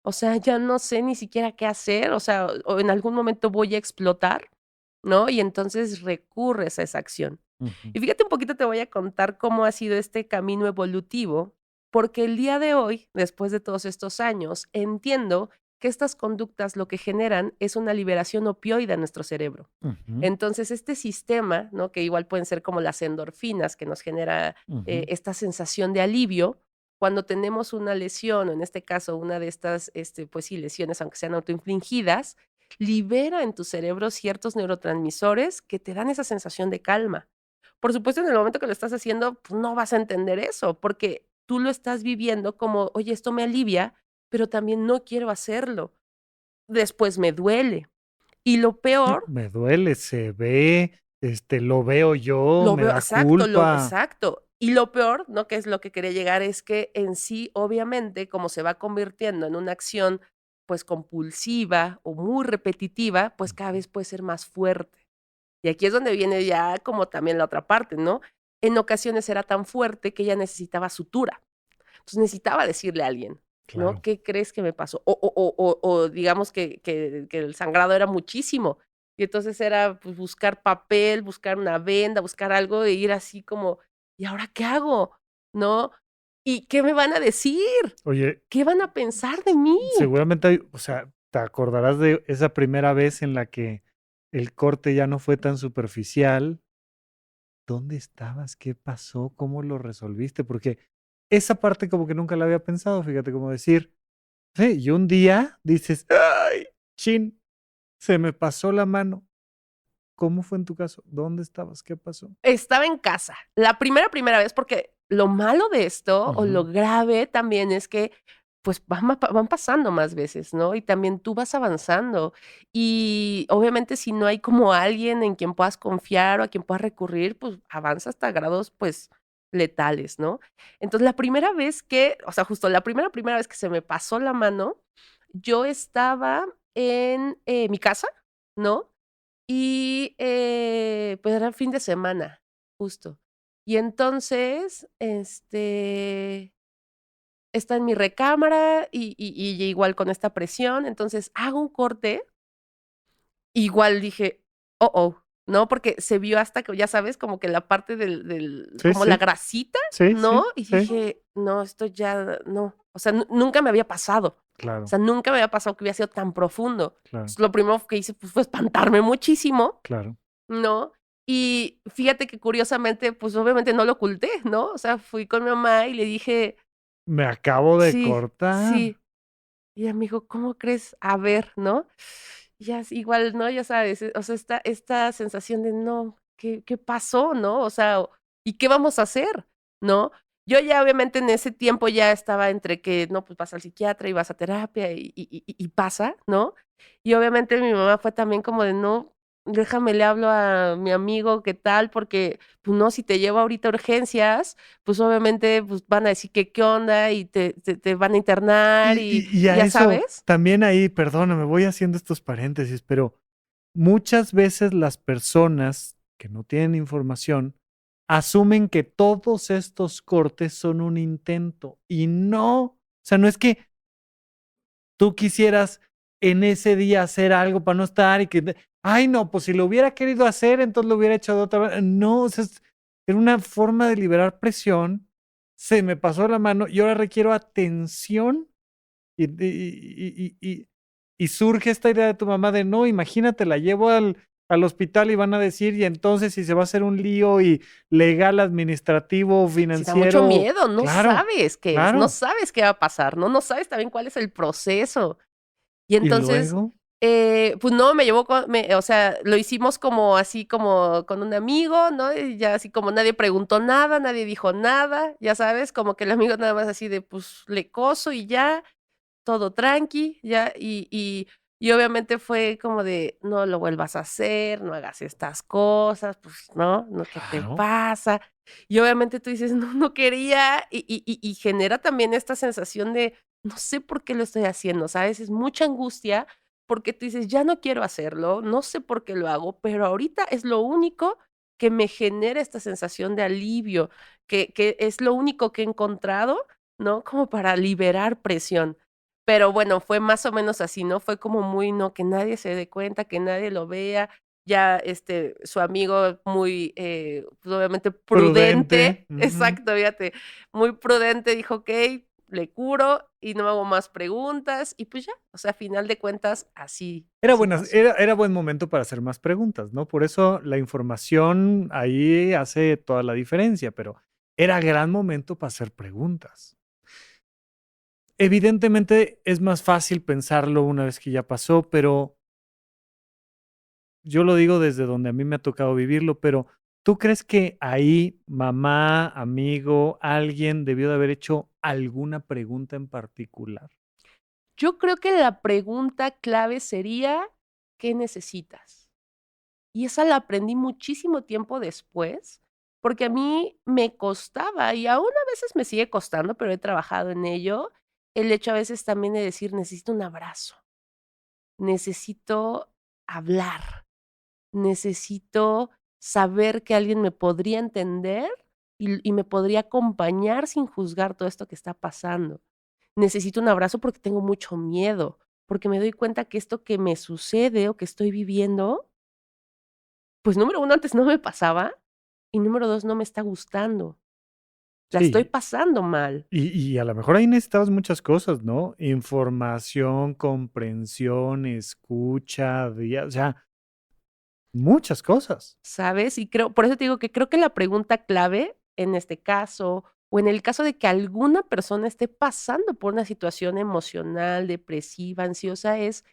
[SPEAKER 4] o sea, ya no sé ni siquiera qué hacer, o sea, o en algún momento voy a explotar", ¿no? Y entonces recurres a esa acción.
[SPEAKER 3] Ujú.
[SPEAKER 4] Y fíjate un poquito, te voy a contar cómo ha sido este camino evolutivo, porque el día de hoy, después de todos estos años, entiendo que estas conductas lo que generan es una liberación opioide en nuestro cerebro.
[SPEAKER 3] Ujú.
[SPEAKER 4] Entonces, este sistema, ¿no? Que igual pueden ser como las endorfinas, que nos genera
[SPEAKER 3] Ujú.
[SPEAKER 4] esta sensación de alivio, cuando tenemos una lesión, o en este caso, una de estas, pues sí, lesiones, aunque sean autoinfligidas, libera en tu cerebro ciertos neurotransmisores que te dan esa sensación de calma. Por supuesto, en el momento que lo estás haciendo, pues, no vas a entender eso, porque tú lo estás viviendo como, oye, esto me alivia, pero también no quiero hacerlo. Después me duele. Y lo peor,
[SPEAKER 3] Me duele, se ve, lo veo yo,
[SPEAKER 4] lo
[SPEAKER 3] me
[SPEAKER 4] veo
[SPEAKER 3] da
[SPEAKER 4] exacto, lo
[SPEAKER 3] culpa.
[SPEAKER 4] exacto. Y lo peor, ¿no? Que es lo que quería llegar, es que en sí, obviamente, como se va convirtiendo en una acción, pues, compulsiva o muy repetitiva, pues, cada
[SPEAKER 3] Ujú.
[SPEAKER 4] vez puede ser más fuerte. Y aquí es donde viene ya como también la otra parte, ¿no? En ocasiones era tan fuerte que ella necesitaba sutura. Entonces, necesitaba decirle a alguien, ¿no?
[SPEAKER 3] Claro.
[SPEAKER 4] ¿Qué crees que me pasó? O digamos que el sangrado era muchísimo, y entonces era, pues, buscar papel, buscar una venda, buscar algo, e ir así como, ¿y ahora qué hago? ¿No? ¿Y qué me van a decir?
[SPEAKER 3] Oye,
[SPEAKER 4] ¿Qué van a pensar de mí?
[SPEAKER 3] seguramente hay, o sea, te acordarás de esa primera vez en la que el corte ya no fue tan superficial. ¿Dónde estabas? ¿Qué pasó? ¿Cómo lo resolviste? Porque esa parte como que nunca la había pensado, fíjate, como decir, sí, y un día dices, ay, chin, se me pasó la mano. ¿Cómo fue en tu caso? ¿Dónde estabas? ¿Qué pasó?
[SPEAKER 4] Estaba en casa. La primera vez, porque lo malo de esto, o lo
[SPEAKER 3] Ujú.
[SPEAKER 4] grave también es que, pues, van pasando más veces, ¿no? Y también tú vas avanzando. Y, obviamente, si no hay como alguien en quien puedas confiar, o a quien puedas recurrir, pues, avanza hasta grados, pues, letales, ¿no? Entonces, la primera vez que, o sea, justo la primera vez que se me pasó la mano, yo estaba en, mi casa, ¿no? Y, pues, era fin de semana, justo. Y entonces, está en mi recámara y igual con esta presión, entonces hago un corte, igual dije: "Oh, oh", ¿no? Porque se vio hasta que, ya sabes, como que la parte del
[SPEAKER 3] Sí,
[SPEAKER 4] como la
[SPEAKER 3] sí,
[SPEAKER 4] grasita,
[SPEAKER 3] sí,
[SPEAKER 4] ¿no?
[SPEAKER 3] sí,
[SPEAKER 4] Y
[SPEAKER 3] sí.
[SPEAKER 4] dije: "No, esto ya no". O sea, nunca me había pasado. O
[SPEAKER 3] Claro,
[SPEAKER 4] sea, nunca me había pasado que hubiera sido tan profundo.
[SPEAKER 3] claro,
[SPEAKER 4] Entonces, lo primero que hice, pues, fue espantarme muchísimo,
[SPEAKER 3] claro.
[SPEAKER 4] ¿no? Y fíjate que curiosamente, pues, obviamente no lo oculté, ¿no? O sea, fui con mi mamá y le dije:
[SPEAKER 3] Me acabo de
[SPEAKER 4] "Sí,
[SPEAKER 3] cortar.
[SPEAKER 4] sí". Y ella me dijo: "¿Cómo crees? A ver", ¿no? Y ya igual, ¿no? Ya sabes, o sea, esta sensación de no, ¿qué pasó, no? O sea, ¿y qué vamos a hacer? ¿No? Yo ya obviamente en ese tiempo ya estaba entre que, no, pues vas al psiquiatra y vas a terapia y pasa, ¿no? Y obviamente mi mamá fue también como de: "No, déjame, le hablo a mi amigo, ¿qué tal? Porque, pues no, si te llevo ahorita a urgencias, pues obviamente, pues van a decir que qué onda y te van a internar
[SPEAKER 3] Y
[SPEAKER 4] y
[SPEAKER 3] a
[SPEAKER 4] ya
[SPEAKER 3] eso,
[SPEAKER 4] sabes".
[SPEAKER 3] también ahí, perdóname, voy haciendo estos paréntesis, pero muchas veces las personas que no tienen información asumen que todos estos cortes son un intento y no, o sea, no es que tú quisieras en ese día hacer algo para no estar y que, ay, no, pues si lo hubiera querido hacer, entonces lo hubiera hecho de otra manera. No, o sea, era una forma de liberar presión. Se me pasó la mano y ahora requiero atención y surge esta idea de tu mamá de no, imagínate, la llevo al hospital y van a decir, y entonces si se va a hacer un lío y legal, administrativo,
[SPEAKER 4] Sí, da mucho
[SPEAKER 3] financiero,
[SPEAKER 4] miedo,
[SPEAKER 3] claro,
[SPEAKER 4] no
[SPEAKER 3] claro.
[SPEAKER 4] sabes qué va a pasar, ¿no? No sabes también cuál es el proceso. Y
[SPEAKER 3] Y
[SPEAKER 4] entonces,
[SPEAKER 3] luego,
[SPEAKER 4] pues no, me llevó o sea, lo hicimos como así como con un amigo, ¿no? Y ya así como nadie preguntó nada, nadie dijo nada, ya sabes, como que el amigo nada más así de, pues, le coso y ya, todo tranqui, ya, y obviamente fue como de: "No lo vuelvas a hacer, no hagas estas cosas, pues, ¿no? ¿Qué te
[SPEAKER 3] claro,
[SPEAKER 4] pasa?". Y obviamente tú dices: "No, no quería", y genera también esta sensación de: "No sé por qué lo estoy haciendo", ¿sabes? Es mucha angustia, porque tú dices: "Ya no quiero hacerlo, no sé por qué lo hago, pero ahorita es lo único que me genera esta sensación de alivio, que es lo único que he encontrado, ¿no? Como para liberar presión". Pero bueno, fue más o menos así, ¿no? Fue como muy, no, que nadie se dé cuenta, que nadie lo vea. Ya, su amigo muy, pues, obviamente prudente,
[SPEAKER 3] prudente, ujú.
[SPEAKER 4] exacto, fíjate, muy prudente, dijo: "Okey, le curo y no hago más preguntas", y pues ya, o sea, a final de cuentas, así pasó.
[SPEAKER 3] Era buen momento para hacer más preguntas, ¿no? Por eso la información ahí hace toda la diferencia, pero era gran momento para hacer preguntas. Evidentemente, es más fácil pensarlo una vez que ya pasó, pero yo lo digo desde donde a mí me ha tocado vivirlo, pero, ¿tú crees que ahí mamá, amigo, alguien debió de haber hecho alguna pregunta en particular?
[SPEAKER 4] Yo creo que la pregunta clave sería: "¿Qué necesitas?". Y esa la aprendí muchísimo tiempo después, porque a mí me costaba, y aún a veces me sigue costando, pero he trabajado en ello, el hecho a veces también de decir: "Necesito un abrazo, necesito hablar, necesito saber que alguien me podría entender y me podría acompañar sin juzgar todo esto que está pasando. Necesito un abrazo porque tengo mucho miedo, porque me doy cuenta que esto que me sucede o que estoy viviendo, pues, número uno, antes no me pasaba, y número 2 no me está gustando. La estoy
[SPEAKER 3] Sí.
[SPEAKER 4] pasando mal".
[SPEAKER 3] Y a lo mejor ahí necesitabas muchas cosas, ¿no? Información, comprensión, escucha, o sea, muchas cosas.
[SPEAKER 4] ¿Sabes? Y creo por eso te digo que creo que la pregunta clave en este caso, o en el caso de que alguna persona esté pasando por una situación emocional, depresiva, ansiosa, es,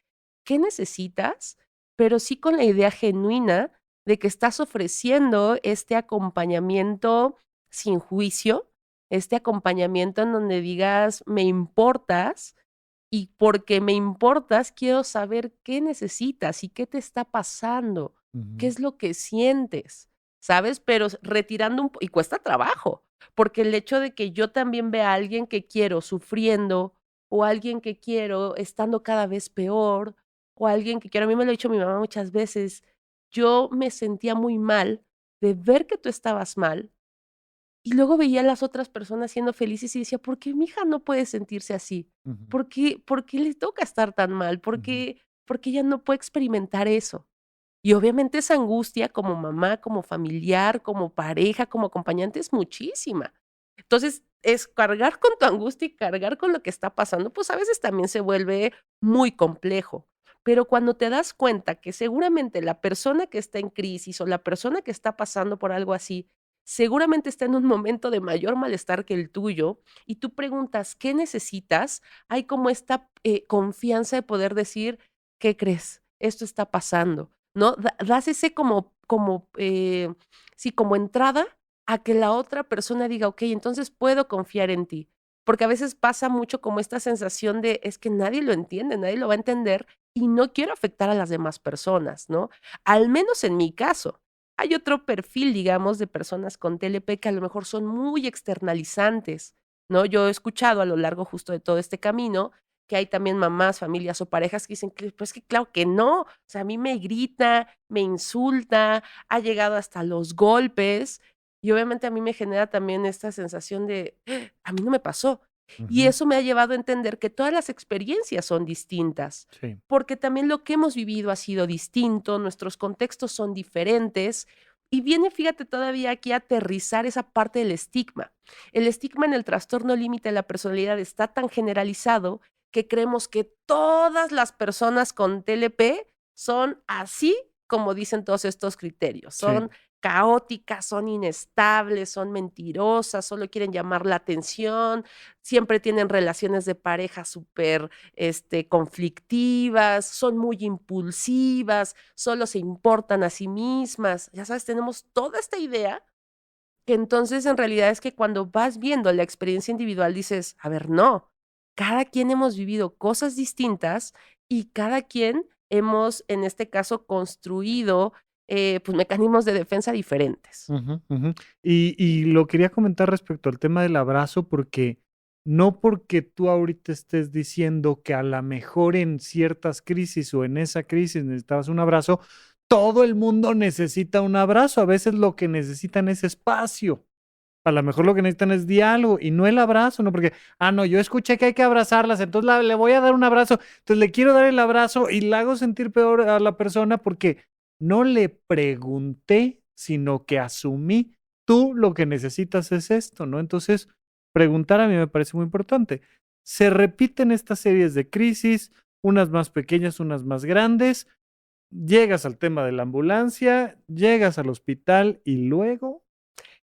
[SPEAKER 4] ¿qué necesitas? Pero sí con la idea genuina de que estás ofreciendo este acompañamiento sin juicio, este acompañamiento en donde digas: "Me importas, y porque me importas, quiero saber qué necesitas y qué te está pasando, qué
[SPEAKER 3] Ujú.
[SPEAKER 4] es lo que sientes", ¿sabes? Pero retirando y cuesta trabajo, porque el hecho de que yo también vea a alguien que quiero sufriendo, o alguien que quiero estando cada vez peor, o alguien que quiero, a mí me lo ha dicho mi mamá muchas veces, yo me sentía muy mal de ver que tú estabas mal, y luego veía a las otras personas siendo felices y decía: "¿Por qué mi hija no puede sentirse así?
[SPEAKER 3] Ujú,
[SPEAKER 4] ¿Por qué le toca estar tan mal? ¿Por
[SPEAKER 3] ujú.
[SPEAKER 4] qué ella no puede experimentar eso?". Y obviamente esa angustia como mamá, como familiar, como pareja, como acompañante es muchísima. Entonces, es cargar con tu angustia y cargar con lo que está pasando, pues, a veces también se vuelve muy complejo. Pero cuando te das cuenta que seguramente la persona que está en crisis o la persona que está pasando por algo así seguramente está en un momento de mayor malestar que el tuyo, y tú preguntas, ¿qué necesitas? Hay como esta confianza de poder decir, ¿qué crees? Esto está pasando, ¿no? Das ese sí, como entrada a que la otra persona diga, ok, entonces puedo confiar en ti. Porque a veces pasa mucho como esta sensación de, es que nadie lo entiende, nadie lo va a entender y no quiero afectar a las demás personas, ¿no? Al menos en mi caso. Hay otro perfil, digamos, de personas con TLP que a lo mejor son muy externalizantes, ¿no? Yo he escuchado a lo largo justo de todo este camino que hay también mamás, familias o parejas que dicen que, pues que claro que no, o sea, a mí me grita, me insulta, ha llegado hasta los golpes y obviamente a mí me genera también esta sensación de, a mí no me pasó. Y
[SPEAKER 3] Ujú.
[SPEAKER 4] eso me ha llevado a entender que todas las experiencias son distintas,
[SPEAKER 3] Sí.
[SPEAKER 4] porque también lo que hemos vivido ha sido distinto, nuestros contextos son diferentes. Y viene, fíjate, todavía aquí a aterrizar esa parte del estigma. El estigma en el trastorno límite de la personalidad está tan generalizado que creemos que todas las personas con TLP son así como dicen todos estos criterios.
[SPEAKER 3] Sí.
[SPEAKER 4] Son caóticas, son inestables, son mentirosas, solo quieren llamar la atención, siempre tienen relaciones de pareja súper conflictivas, son muy impulsivas, solo se importan a sí mismas. Ya sabes, tenemos toda esta idea que entonces en realidad es que cuando vas viendo la experiencia individual dices, a ver, no, cada quien hemos vivido cosas distintas y cada quien hemos, en este caso, construido pues mecanismos de defensa diferentes.
[SPEAKER 3] Ujú, ujú. Y lo quería comentar respecto al tema del abrazo, porque no porque tú ahorita estés diciendo que a la mejor en ciertas crisis o en esa crisis necesitabas un abrazo, todo el mundo necesita un abrazo. A veces lo que necesitan es espacio. A lo mejor lo que necesitan es diálogo y no el abrazo, ¿no? Porque, no, yo escuché que hay que abrazarlas, entonces le voy a dar un abrazo, entonces le quiero dar el abrazo y le hago sentir peor a la persona porque no le pregunté, sino que asumí, tú lo que necesitas es esto, ¿no? Entonces, preguntar a mí me parece muy importante. Se repiten estas series de crisis, unas más pequeñas, unas más grandes, llegas al tema de la ambulancia, llegas al hospital y luego...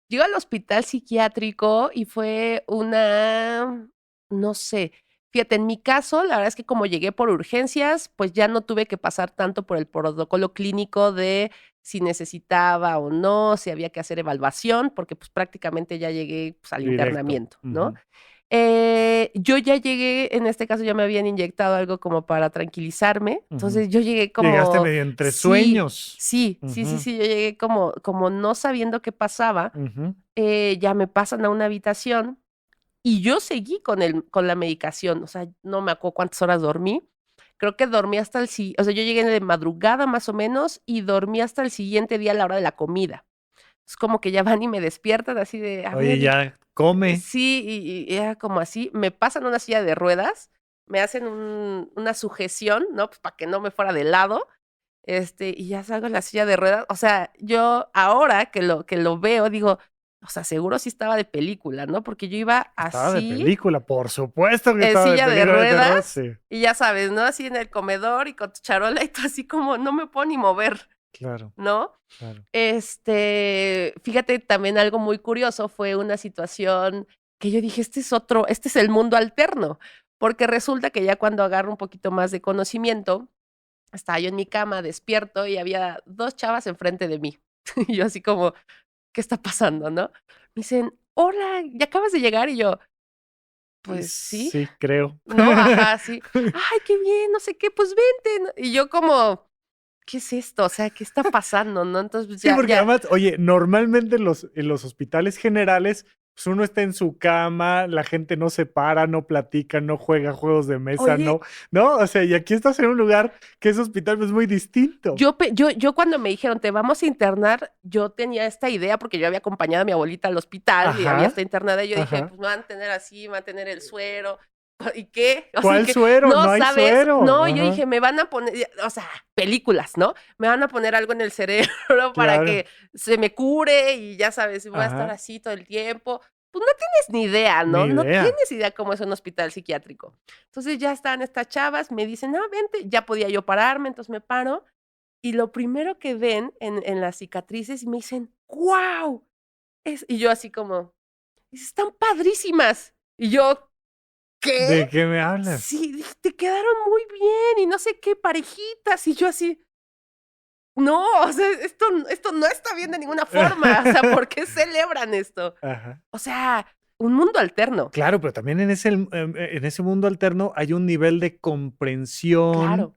[SPEAKER 4] Llego al hospital psiquiátrico y fue una, no sé, fíjate, en mi caso, la verdad es que como llegué por urgencias, pues ya no tuve que pasar tanto por el protocolo clínico de si necesitaba o no, si había que hacer evaluación, porque pues prácticamente ya llegué pues, al
[SPEAKER 3] Directo.
[SPEAKER 4] internamiento, ¿no? Yo ya llegué, en este caso ya me habían inyectado algo como para tranquilizarme,
[SPEAKER 3] Ujú.
[SPEAKER 4] entonces yo llegué
[SPEAKER 3] Llegaste
[SPEAKER 4] como,
[SPEAKER 3] medio entre
[SPEAKER 4] sí,
[SPEAKER 3] sueños. Ujú,
[SPEAKER 4] sí, yo llegué como no sabiendo qué pasaba,
[SPEAKER 3] ujú.
[SPEAKER 4] ya me pasan a una habitación y yo seguí con la medicación, o sea, no me acuerdo cuántas horas dormí, creo que dormí hasta o sea, yo llegué de madrugada más o menos y dormí hasta el siguiente día a la hora de la comida. Es como que ya van y me despiertan así de, a
[SPEAKER 3] Oye,
[SPEAKER 4] ver,
[SPEAKER 3] ya come.
[SPEAKER 4] sí, y era como así, me pasan una silla de ruedas, me hacen una sujeción, ¿no? Pues para que no me fuera de lado, y ya salgo en la silla de ruedas. O sea, yo ahora que lo veo, digo, o sea, seguro sí estaba de película, ¿no? Porque yo iba
[SPEAKER 3] Estaba de
[SPEAKER 4] así,
[SPEAKER 3] película, por supuesto que
[SPEAKER 4] en
[SPEAKER 3] estaba de
[SPEAKER 4] silla de
[SPEAKER 3] película de terror,
[SPEAKER 4] ruedas,
[SPEAKER 3] sí,
[SPEAKER 4] y ya sabes, ¿no? Así en el comedor y con tu charola y tú así como, no me puedo ni mover,
[SPEAKER 3] claro,
[SPEAKER 4] ¿no?
[SPEAKER 3] claro.
[SPEAKER 4] Fíjate, también algo muy curioso fue una situación que yo dije, este es el mundo alterno, porque resulta que ya cuando agarro un poquito más de conocimiento, estaba yo en mi cama, despierto, y había 2 chavas enfrente de mí. Y yo así como, ¿qué está pasando, no? Me dicen: "Hola, ¿ya acabas de llegar?". Y yo: "Pues sí",
[SPEAKER 3] Sí, creo.
[SPEAKER 4] ¿no? Ajá, sí. "Ay, qué bien, no sé qué, pues vente", ¿no? Y yo como, ¿qué es esto? O sea, ¿qué está pasando, no? Entonces, pues
[SPEAKER 3] Sí,
[SPEAKER 4] ya
[SPEAKER 3] porque
[SPEAKER 4] ya
[SPEAKER 3] además, oye, normalmente en los hospitales generales, pues uno está en su cama, la gente no se para, no platica, no juega juegos de mesa,
[SPEAKER 4] oye,
[SPEAKER 3] no, o sea, y aquí estás en un lugar que es hospital, pues muy distinto.
[SPEAKER 4] yo cuando me dijeron: "Te vamos a internar", yo tenía esta idea, porque yo había acompañado a mi abuelita al hospital y había
[SPEAKER 3] Ajá,
[SPEAKER 4] estado internada, y yo dije:
[SPEAKER 3] ajá.
[SPEAKER 4] "Pues me van a tener así, me van a tener el suero". ¿Y qué? O sea, y
[SPEAKER 3] ¿Cuál
[SPEAKER 4] que
[SPEAKER 3] suero? No
[SPEAKER 4] no,
[SPEAKER 3] hay
[SPEAKER 4] ¿sabes?
[SPEAKER 3] suero.
[SPEAKER 4] No, yo
[SPEAKER 3] Ajá,
[SPEAKER 4] dije: "Me van a poner", o sea, películas, ¿no? Me van a poner algo en el cerebro para
[SPEAKER 3] claro.
[SPEAKER 4] que se me cure y ya sabes, y voy a estar
[SPEAKER 3] Ajá,
[SPEAKER 4] así todo el tiempo. Pues no tienes ni idea,
[SPEAKER 3] ni
[SPEAKER 4] ¿no? No
[SPEAKER 3] idea.
[SPEAKER 4] tienes idea cómo es un hospital psiquiátrico. Entonces ya están estas chavas, me dicen: "Ah, vente", ya podía yo pararme, entonces me paro, y lo primero que ven en las cicatrices y me dicen: "¡Guau! Y yo así como, están padrísimas. Y yo, ¿qué?
[SPEAKER 3] ¿De qué me hablas?
[SPEAKER 4] Sí, te quedaron muy bien y no sé qué, parejitas. Y yo así, no, o sea, esto no está bien de ninguna forma. O sea, ¿por qué celebran esto?
[SPEAKER 3] Ajá.
[SPEAKER 4] O sea, un mundo alterno.
[SPEAKER 3] Claro, pero también en ese mundo alterno hay un nivel de comprensión
[SPEAKER 4] Claro.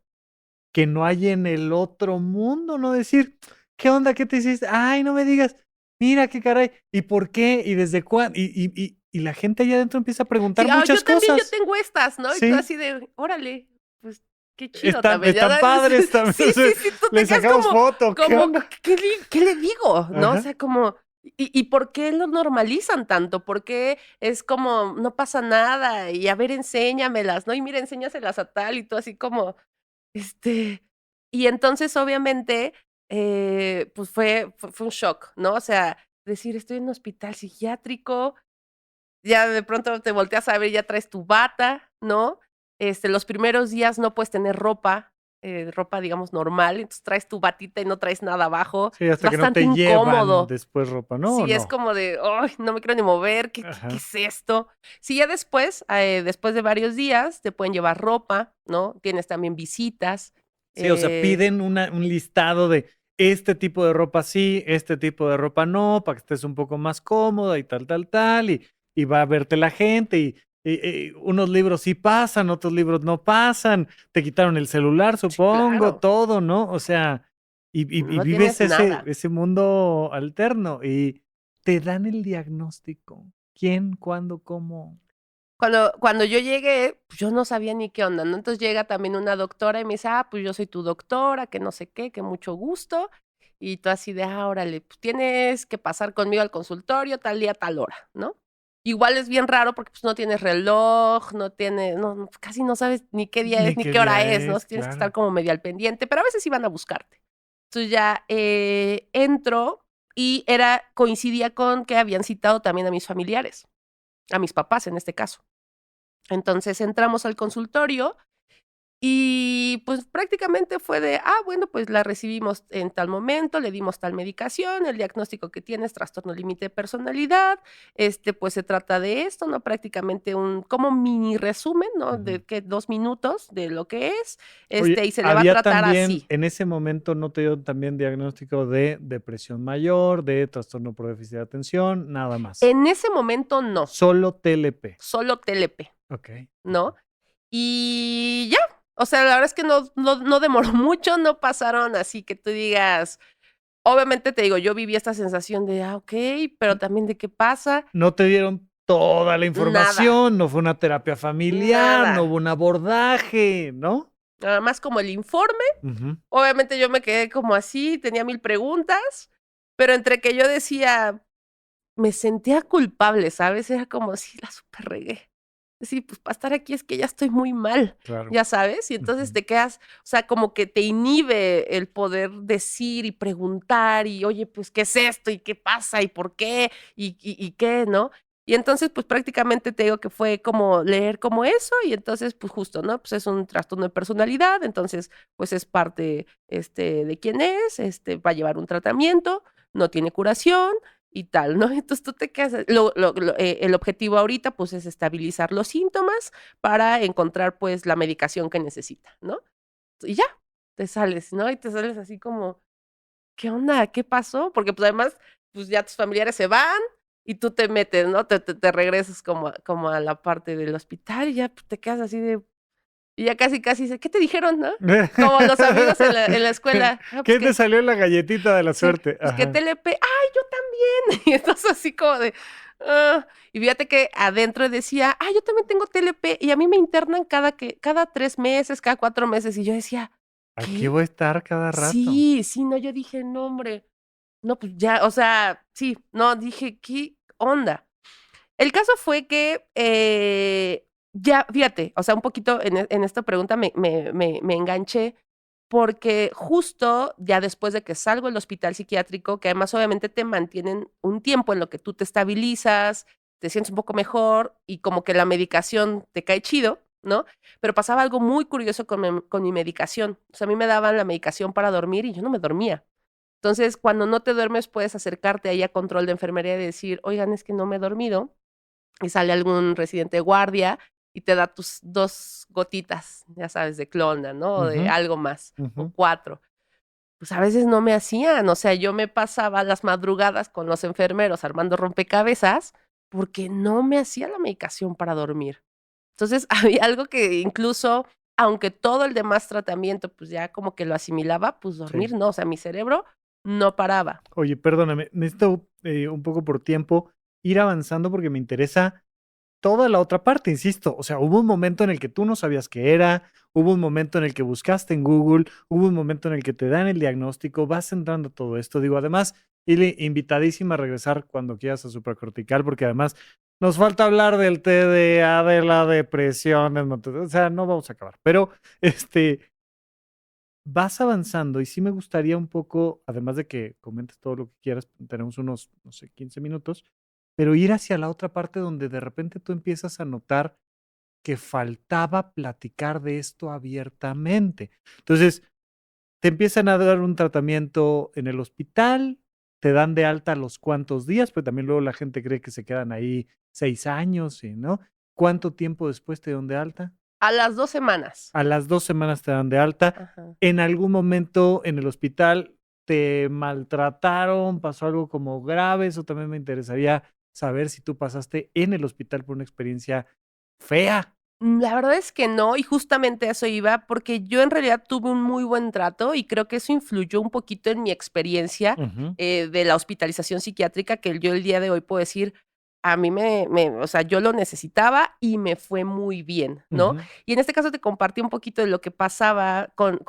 [SPEAKER 3] que no hay en el otro mundo, ¿no? Decir, ¿qué onda? ¿Qué te hiciste? Ay, no me digas, mira qué caray, ¿y por qué? ¿Y desde cuándo? Y la gente allá adentro empieza a preguntar
[SPEAKER 4] Sí,
[SPEAKER 3] muchas
[SPEAKER 4] yo también, yo
[SPEAKER 3] cosas.
[SPEAKER 4] tengo estas, ¿no? Y tú
[SPEAKER 3] Sí,
[SPEAKER 4] así de, órale, pues qué chido también.
[SPEAKER 3] están padres también.
[SPEAKER 4] Sí,
[SPEAKER 3] O sea,
[SPEAKER 4] sí, sí, tú te
[SPEAKER 3] le
[SPEAKER 4] quedas
[SPEAKER 3] sacamos foto, ¿qué
[SPEAKER 4] como,
[SPEAKER 3] onda?
[SPEAKER 4] ¿qué le digo? ¿No? O
[SPEAKER 3] Ajá.
[SPEAKER 4] sea, como, ¿y por qué lo normalizan tanto? ¿Por qué es como, no pasa nada? Y a ver, enséñamelas, ¿no? Y mira, enséñaselas a tal, y tú así como, este, y entonces obviamente, pues fue un shock, ¿no? O sea, decir, estoy en un hospital psiquiátrico, ya de pronto te volteas a ver, ya traes tu bata, ¿no? Los primeros días no puedes tener ropa, digamos, normal, entonces traes tu batita y no traes nada abajo.
[SPEAKER 3] Sí,
[SPEAKER 4] Es
[SPEAKER 3] hasta que no
[SPEAKER 4] bastante
[SPEAKER 3] te llevan
[SPEAKER 4] incómodo.
[SPEAKER 3] después ropa, ¿no? ¿O
[SPEAKER 4] Sí, es
[SPEAKER 3] no?
[SPEAKER 4] como de, ay, no me quiero ni mover, ¿qué
[SPEAKER 3] Ajá.
[SPEAKER 4] es esto? Sí, ya después de varios días, te pueden llevar ropa, ¿no? Tienes también visitas.
[SPEAKER 3] Sí, o sea,
[SPEAKER 4] eh,
[SPEAKER 3] piden un listado de este tipo de ropa sí, este tipo de ropa no, para que estés un poco más cómoda y tal, y va a verte la gente, y unos libros sí pasan, otros libros no pasan, te quitaron el celular,
[SPEAKER 4] sí,
[SPEAKER 3] supongo,
[SPEAKER 4] claro,
[SPEAKER 3] todo, ¿no? O sea, y
[SPEAKER 4] no
[SPEAKER 3] vives
[SPEAKER 4] tienes nada.
[SPEAKER 3] ese mundo alterno y te dan el diagnóstico. ¿Quién, cuándo, cómo?
[SPEAKER 4] Cuando yo llegué, pues, yo no sabía ni qué onda, ¿no? Entonces llega también una doctora y me dice: "Ah, pues yo soy tu doctora, que no sé qué, que mucho gusto". Y tú así de: "Ah, órale, pues tienes que pasar conmigo al consultorio tal día, tal hora", ¿no? Igual es bien raro porque, pues, no tienes reloj, no, casi no sabes ni qué día
[SPEAKER 3] Ni
[SPEAKER 4] es, ni
[SPEAKER 3] qué
[SPEAKER 4] qué hora
[SPEAKER 3] día
[SPEAKER 4] es, ¿no?
[SPEAKER 3] es,
[SPEAKER 4] Tienes que estar
[SPEAKER 3] claro.
[SPEAKER 4] como medio al pendiente, pero a veces sí van a buscarte. Entonces ya, entro y coincidía con que habían citado también a mis familiares, a mis papás en este caso. Entonces entramos al consultorio y, pues, prácticamente fue de, bueno, pues la recibimos en tal momento, le dimos tal medicación, el diagnóstico que tienes, trastorno límite de personalidad, pues se trata de esto, ¿no? Prácticamente un como mini resumen, ¿no?
[SPEAKER 3] Ujú.
[SPEAKER 4] De que 2 minutos de lo que es,
[SPEAKER 3] Oye,
[SPEAKER 4] y se le va a
[SPEAKER 3] había
[SPEAKER 4] tratar
[SPEAKER 3] también,
[SPEAKER 4] así.
[SPEAKER 3] en ese momento no te dio también diagnóstico de depresión mayor, de trastorno por déficit de atención, nada más.
[SPEAKER 4] En ese momento no,
[SPEAKER 3] Solo TLP.
[SPEAKER 4] solo TLP,
[SPEAKER 3] Okey.
[SPEAKER 4] ¿no? Y ya, o sea, la verdad es que no demoró mucho, no pasaron así que tú digas. Obviamente, te digo, yo viví esta sensación de, okey, pero también de qué pasa,
[SPEAKER 3] No te dieron toda la
[SPEAKER 4] nada,
[SPEAKER 3] información, no fue una terapia familiar, no
[SPEAKER 4] nada.
[SPEAKER 3] hubo un abordaje, ¿no?
[SPEAKER 4] Nada más como el informe,
[SPEAKER 3] Ujú.
[SPEAKER 4] obviamente, yo me quedé como así, tenía 1000 preguntas, pero entre que yo decía, me sentía culpable, ¿sabes? Era como, sí, la superregué. Sí, pues, para estar aquí es que ya estoy muy mal,
[SPEAKER 3] Claro.
[SPEAKER 4] ¿ya sabes? Y entonces
[SPEAKER 3] Ujú.
[SPEAKER 4] te quedas, o sea, como que te inhibe el poder decir y preguntar y, oye, pues, ¿qué es esto? ¿Y qué pasa? ¿Y por qué? ¿Y qué? ¿No? Y entonces, pues, prácticamente te digo que fue como leer como eso y entonces, pues, justo, ¿no? Pues, es un trastorno de personalidad, entonces, pues, es parte, de quién es, va a llevar un tratamiento, no tiene curación, y tal, ¿no? Entonces tú te quedas el objetivo ahorita, pues, es estabilizar los síntomas para encontrar, pues, la medicación que necesita, ¿no? Y ya, te sales, ¿no? Y te sales así como, ¿qué onda? ¿Qué pasó? Porque, pues, además, pues, ya tus familiares se van y tú te metes, ¿no? Te regresas como a la parte del hospital y ya, pues, te quedas así de y ya casi, casi dice: "¿Qué te dijeron?", ¿no? Como los amigos en la escuela, pues,
[SPEAKER 3] ¿Qué te salió en la galletita de la
[SPEAKER 4] sí,
[SPEAKER 3] suerte?
[SPEAKER 4] pues que
[SPEAKER 3] Ajá.
[SPEAKER 4] TLP, ¡ay, yo también! Y entonces así como de, y fíjate que adentro decía, yo también tengo TLP, y a mí me internan cada 3 meses, cada 4 meses, y yo decía,
[SPEAKER 3] Aquí
[SPEAKER 4] ¿qué?
[SPEAKER 3] voy a estar cada rato.
[SPEAKER 4] Sí, sí, no, yo dije, no, hombre, no, pues ya, o sea, sí, no, dije, ¿qué onda? El caso fue que, ya, fíjate, o sea, un poquito en esta pregunta me enganché, porque justo ya después de que salgo del hospital psiquiátrico, que además obviamente te mantienen un tiempo en lo que tú te estabilizas, te sientes un poco mejor y como que la medicación te cae chido, ¿no? Pero pasaba algo muy curioso con mi medicación. O sea, a mí me daban la medicación para dormir y yo no me dormía. Entonces, cuando no te duermes, puedes acercarte ahí a control de enfermería y decir, oigan, es que no me he dormido. Y sale algún residente de guardia y te da tus 2 gotitas, ya sabes, de Clona, ¿no? O de
[SPEAKER 3] Ujú,
[SPEAKER 4] algo más, o
[SPEAKER 3] ujú.
[SPEAKER 4] 4. Pues a veces no me hacían, o sea, yo me pasaba las madrugadas con los enfermeros armando rompecabezas porque no me hacía la medicación para dormir. Entonces, había algo que incluso, aunque todo el demás tratamiento, pues ya como que lo asimilaba, pues dormir
[SPEAKER 3] Sí.
[SPEAKER 4] no, o sea, mi cerebro no paraba.
[SPEAKER 3] Oye, perdóname, necesito un poco por tiempo ir avanzando porque me interesa toda la otra parte, insisto. O sea, hubo un momento en el que tú no sabías qué era, hubo un momento en el que buscaste en Google, hubo un momento en el que te dan el diagnóstico, vas entrando a todo esto. Digo, además, Ili, invitadísima a regresar cuando quieras a Supracortical, porque además nos falta hablar del TDA, de la depresión, o sea, no vamos a acabar. Pero vas avanzando y sí me gustaría un poco, además de que comentes todo lo que quieras, tenemos unos, no sé, 15 minutos, pero ir hacia la otra parte donde de repente tú empiezas a notar que faltaba platicar de esto abiertamente. Entonces, te empiezan a dar un tratamiento en el hospital, te dan de alta los cuantos días, pero también luego la gente cree que se quedan ahí 6 años, ¿no? ¿Cuánto tiempo después te dan de alta?
[SPEAKER 4] A las 2 semanas.
[SPEAKER 3] A las 2 semanas te dan de alta.
[SPEAKER 4] Ajá.
[SPEAKER 3] ¿En algún momento en el hospital te maltrataron? ¿Pasó algo como grave? Eso también me interesaría saber si tú pasaste en el hospital por una experiencia fea.
[SPEAKER 4] La verdad es que no, y justamente a eso iba, porque yo en realidad tuve un muy buen trato y creo que eso influyó un poquito en mi experiencia,
[SPEAKER 3] Ujú,
[SPEAKER 4] de la hospitalización psiquiátrica, que yo el día de hoy puedo decir, a mí o sea, yo lo necesitaba y me fue muy bien, ¿no?
[SPEAKER 3] ujú.
[SPEAKER 4] Y en este caso te compartí un poquito de lo que pasaba con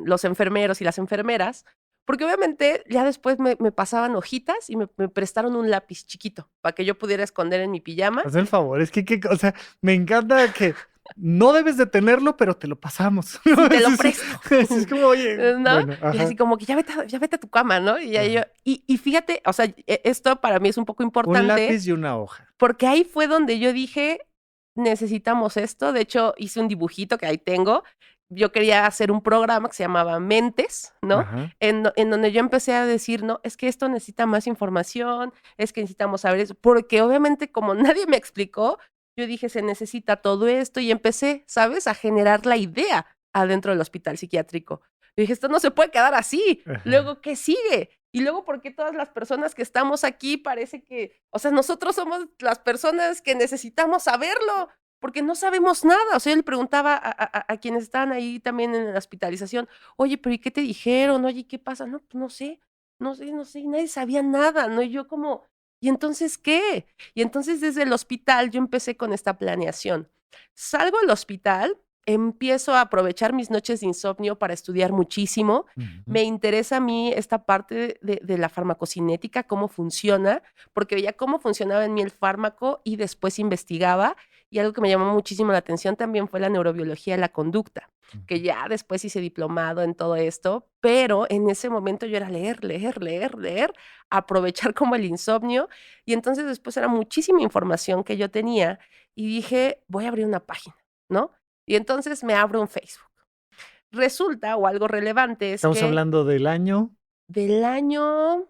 [SPEAKER 4] los enfermeros y las enfermeras, porque obviamente ya después me pasaban hojitas y me prestaron un lápiz chiquito para que yo pudiera esconder en mi pijama.
[SPEAKER 3] Haz el favor, es que, o sea, me encanta que no debes de tenerlo, pero te lo pasamos.
[SPEAKER 4] Sí, te lo
[SPEAKER 3] Es,
[SPEAKER 4] presto.
[SPEAKER 3] es como, oye,
[SPEAKER 4] ¿No?
[SPEAKER 3] bueno,
[SPEAKER 4] Y así
[SPEAKER 3] ajá,
[SPEAKER 4] como que ya vete a tu cama, ¿no? Y ya yo
[SPEAKER 3] ajá.
[SPEAKER 4] y fíjate, o sea, esto para mí es un poco
[SPEAKER 3] Un
[SPEAKER 4] importante,
[SPEAKER 3] lápiz y una hoja.
[SPEAKER 4] porque ahí fue donde yo dije: "Necesitamos esto". De hecho, hice un dibujito que ahí tengo. Yo quería hacer un programa que se llamaba Mentes, ¿no?
[SPEAKER 3] Ajá.
[SPEAKER 4] En donde yo empecé a decir: "No, es que esto necesita más información, es que necesitamos saber eso", porque obviamente como nadie me explicó, yo dije: "Se necesita todo esto", y empecé, ¿sabes?, a generar la idea adentro del hospital psiquiátrico. Y dije: "Esto no se puede quedar así,
[SPEAKER 3] Ajá.
[SPEAKER 4] luego, ¿qué sigue?". Y luego, ¿por qué todas las personas que estamos aquí parece que, o sea, nosotros somos las personas que necesitamos saberlo? Porque no sabemos nada. O sea, yo le preguntaba a quienes estaban ahí también en la hospitalización: "Oye, pero ¿y qué te dijeron? Oye, ¿qué pasa?". "No, pues no sé", y nadie sabía nada, ¿no? Y yo como, ¿y entonces qué? Y entonces desde el hospital yo empecé con esta planeación. Salgo del hospital, empiezo a aprovechar mis noches de insomnio para estudiar muchísimo.
[SPEAKER 3] Ujú.
[SPEAKER 4] Me interesa a mí esta parte de la farmacocinética, cómo funciona, porque veía cómo funcionaba en mí el fármaco y después investigaba. Y algo que me llamó muchísimo la atención también fue la neurobiología de la conducta, que
[SPEAKER 3] Ujú.
[SPEAKER 4] ya después hice diplomado en todo esto, pero en ese momento yo era leer, leer, leer, leer, aprovechar como el insomnio. Y entonces después era muchísima información que yo tenía y dije, voy a abrir una página, ¿no? Y entonces me abro un Facebook. Resulta, o algo relevante, es
[SPEAKER 3] Estamos
[SPEAKER 4] que
[SPEAKER 3] hablando del año.
[SPEAKER 4] del año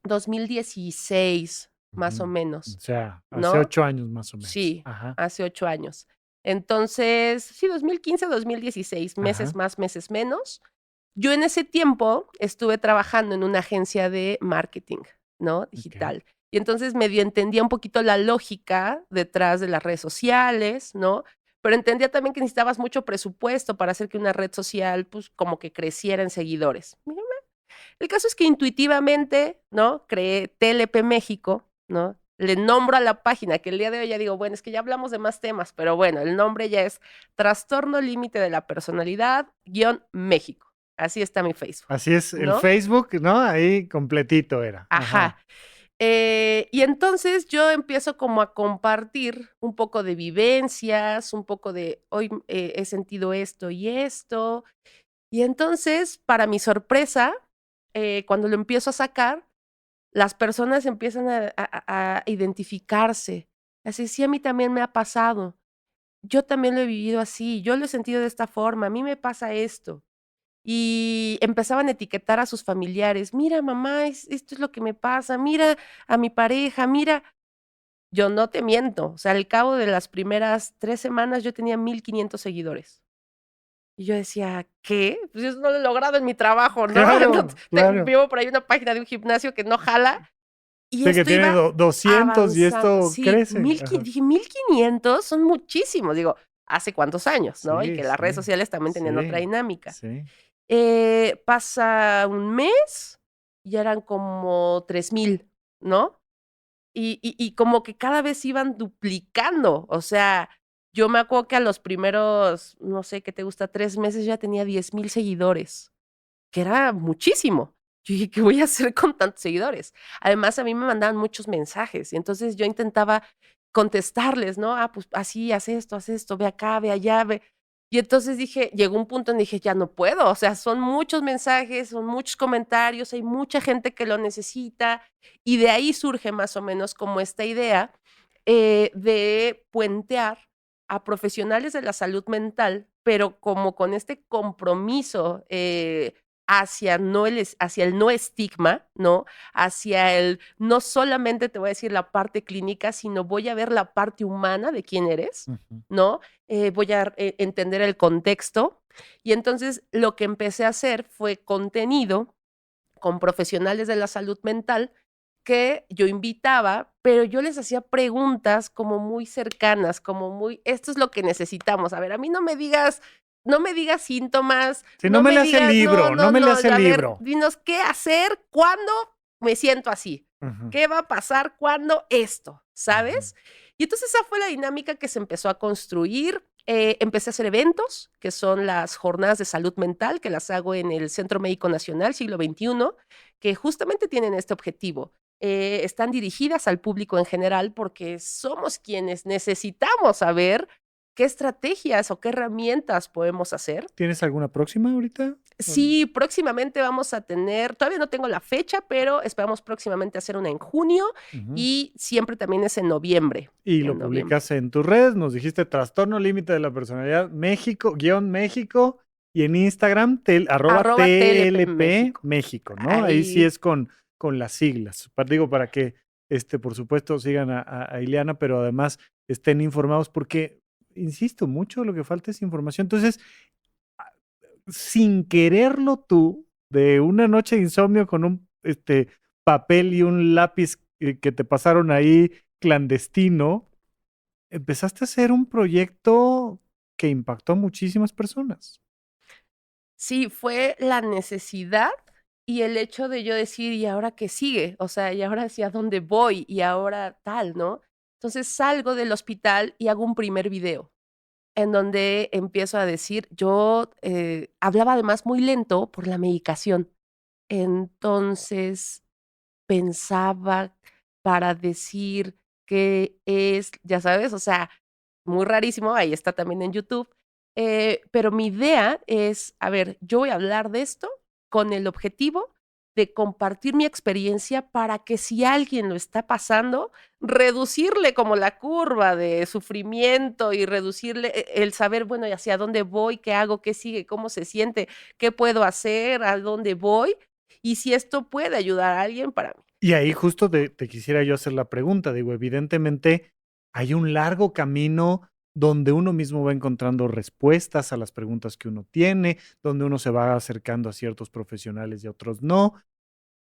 [SPEAKER 4] 2016, más o
[SPEAKER 3] Ujú. O
[SPEAKER 4] menos,
[SPEAKER 3] sea, hace
[SPEAKER 4] ¿no?
[SPEAKER 3] 8 años más o menos.
[SPEAKER 4] Sí,
[SPEAKER 3] Ajá,
[SPEAKER 4] hace 8 años. Entonces, sí, 2015, 2016, meses
[SPEAKER 3] ajá,
[SPEAKER 4] más, meses menos. Yo en ese tiempo estuve trabajando en una agencia de marketing, ¿no?
[SPEAKER 3] okey.
[SPEAKER 4] Digital. Y entonces medio entendía un poquito la lógica detrás de las redes sociales, ¿no? Pero entendía también que necesitabas mucho presupuesto para hacer que una red social, pues, como que creciera en seguidores. El caso es que intuitivamente, ¿no? Creé TLP México, ¿no? Le nombro a la página, que el día de hoy ya digo, bueno, es que ya hablamos de más temas, pero bueno, el nombre ya es Trastorno Límite de la Personalidad, guión México. Así está mi Facebook,
[SPEAKER 3] Así es, el
[SPEAKER 4] ¿no?
[SPEAKER 3] Facebook, ¿no? Ahí completito era.
[SPEAKER 4] Ajá.
[SPEAKER 3] Ajá,
[SPEAKER 4] Y entonces yo empiezo como a compartir un poco de vivencias, un poco de hoy he sentido esto y esto. Y entonces, para mi sorpresa, cuando lo empiezo a sacar, las personas empiezan a identificarse. Así, sí, a mí también me ha pasado. Yo también lo he vivido así, yo lo he sentido de esta forma, a mí me pasa esto. y empezaban a etiquetar a sus familiares. Mira, mamá, esto es lo que me pasa. Mira a mi pareja, mira. Yo no te miento. O sea, al cabo de las primeras 3 semanas yo tenía 1500 seguidores. Y yo decía, ¿qué? Pues eso no lo he logrado en mi trabajo, ¿no? No,
[SPEAKER 3] Claro, claro.
[SPEAKER 4] vivo por ahí una página de un gimnasio que no jala y
[SPEAKER 3] Sí, que
[SPEAKER 4] esto
[SPEAKER 3] tiene
[SPEAKER 4] iba
[SPEAKER 3] 200 y
[SPEAKER 4] avanzando.
[SPEAKER 3] esto
[SPEAKER 4] Sí,
[SPEAKER 3] crece. Ajá.
[SPEAKER 4] dije, 1500 son muchísimos. Digo, ¿hace cuántos años, no? Y
[SPEAKER 3] Sí,
[SPEAKER 4] que las redes
[SPEAKER 3] sí,
[SPEAKER 4] sociales también tenían otra
[SPEAKER 3] sí,
[SPEAKER 4] dinámica.
[SPEAKER 3] sí.
[SPEAKER 4] Pasa un mes, ya eran como 3000, ¿no? Y como que cada vez iban duplicando. O sea, yo me acuerdo que a los primeros, no sé, ¿qué te gusta? 3 meses ya tenía 10,000 seguidores, que era muchísimo. Yo dije, ¿qué voy a hacer con tantos seguidores? Además, a mí me mandaban muchos mensajes y entonces yo intentaba contestarles, ¿no? Ah, pues así, haz esto, ve acá, ve allá, ve. Y entonces dije, llegó un punto en dije, ya no puedo, o sea, son muchos mensajes, son muchos comentarios, hay mucha gente que lo necesita y de ahí surge más o menos como esta idea de puentear a profesionales de la salud mental, pero como con este compromiso hacia el no estigma, ¿no? Hacia el no solamente te voy a decir la parte clínica, sino voy a ver la parte humana de quién eres,
[SPEAKER 3] Ujú.
[SPEAKER 4] ¿no? Voy a entender el contexto. Y entonces lo que empecé a hacer fue contenido con profesionales de la salud mental que yo invitaba, pero yo les hacía preguntas como muy cercanas, como muy, esto es lo que necesitamos. A ver, a mí no me digas síntomas,
[SPEAKER 3] Si no
[SPEAKER 4] no
[SPEAKER 3] me
[SPEAKER 4] me
[SPEAKER 3] leas el
[SPEAKER 4] digas, no,
[SPEAKER 3] libro, no
[SPEAKER 4] no,
[SPEAKER 3] me
[SPEAKER 4] no,
[SPEAKER 3] leas el
[SPEAKER 4] a ver,
[SPEAKER 3] libro.
[SPEAKER 4] dinos qué hacer, cuándo me siento así,
[SPEAKER 3] Ujú,
[SPEAKER 4] qué va a pasar, cuándo esto,
[SPEAKER 3] ujú.
[SPEAKER 4] ¿sabes? Y entonces esa fue la dinámica que se empezó a construir. Empecé a hacer eventos, que son las jornadas de salud mental, que las hago en el Centro Médico Nacional, siglo XXI, que justamente tienen este objetivo. Están dirigidas al público en general porque somos quienes necesitamos saber qué estrategias o qué herramientas podemos hacer.
[SPEAKER 3] ¿Tienes alguna próxima ahorita?
[SPEAKER 4] Sí, próximamente vamos a tener, todavía no tengo la fecha, pero esperamos próximamente hacer una en junio
[SPEAKER 3] Ujú.
[SPEAKER 4] y siempre también es en noviembre.
[SPEAKER 3] Y lo
[SPEAKER 4] En noviembre.
[SPEAKER 3] publicas en tus redes, nos dijiste Trastorno Límite de la Personalidad México, guión México, y en Instagram, arroba
[SPEAKER 4] Arroba TLP
[SPEAKER 3] TLP
[SPEAKER 4] México.
[SPEAKER 3] México, ¿no? Ahí sí
[SPEAKER 4] Ahí.
[SPEAKER 3] es con las siglas. Digo, para que, por supuesto, sigan a Ileana, pero además estén informados, porque, insisto, mucho lo que falta es información. Entonces, sin quererlo tú, de una noche de insomnio con un papel y un lápiz que te pasaron ahí clandestino, empezaste a hacer un proyecto que impactó a muchísimas personas.
[SPEAKER 4] Sí, fue la necesidad y el hecho de yo decir: "¿Y ahora qué sigue?". O sea, ¿y ahora hacia dónde voy? Y ahora tal, ¿no? Entonces, salgo del hospital y hago un primer video, en donde empiezo a decir yo, hablaba además muy lento por la medicación. Entonces, pensaba para decir qué es, ya sabes, o sea, muy rarísimo, ahí está también en YouTube, pero mi idea es, a ver, yo voy a hablar de esto con el objetivo de compartir mi experiencia para que si alguien lo está pasando, reducirle como la curva de sufrimiento y reducirle el saber, bueno, ¿y hacia dónde voy? ¿Qué hago? ¿Qué sigue? ¿Cómo se siente? ¿Qué puedo hacer? ¿A dónde voy? Y si esto puede ayudar a alguien para mí.
[SPEAKER 3] Y ahí justo te quisiera yo hacer la pregunta, digo, evidentemente hay un largo camino donde uno mismo va encontrando respuestas a las preguntas que uno tiene, donde uno se va acercando a ciertos profesionales y a otros no,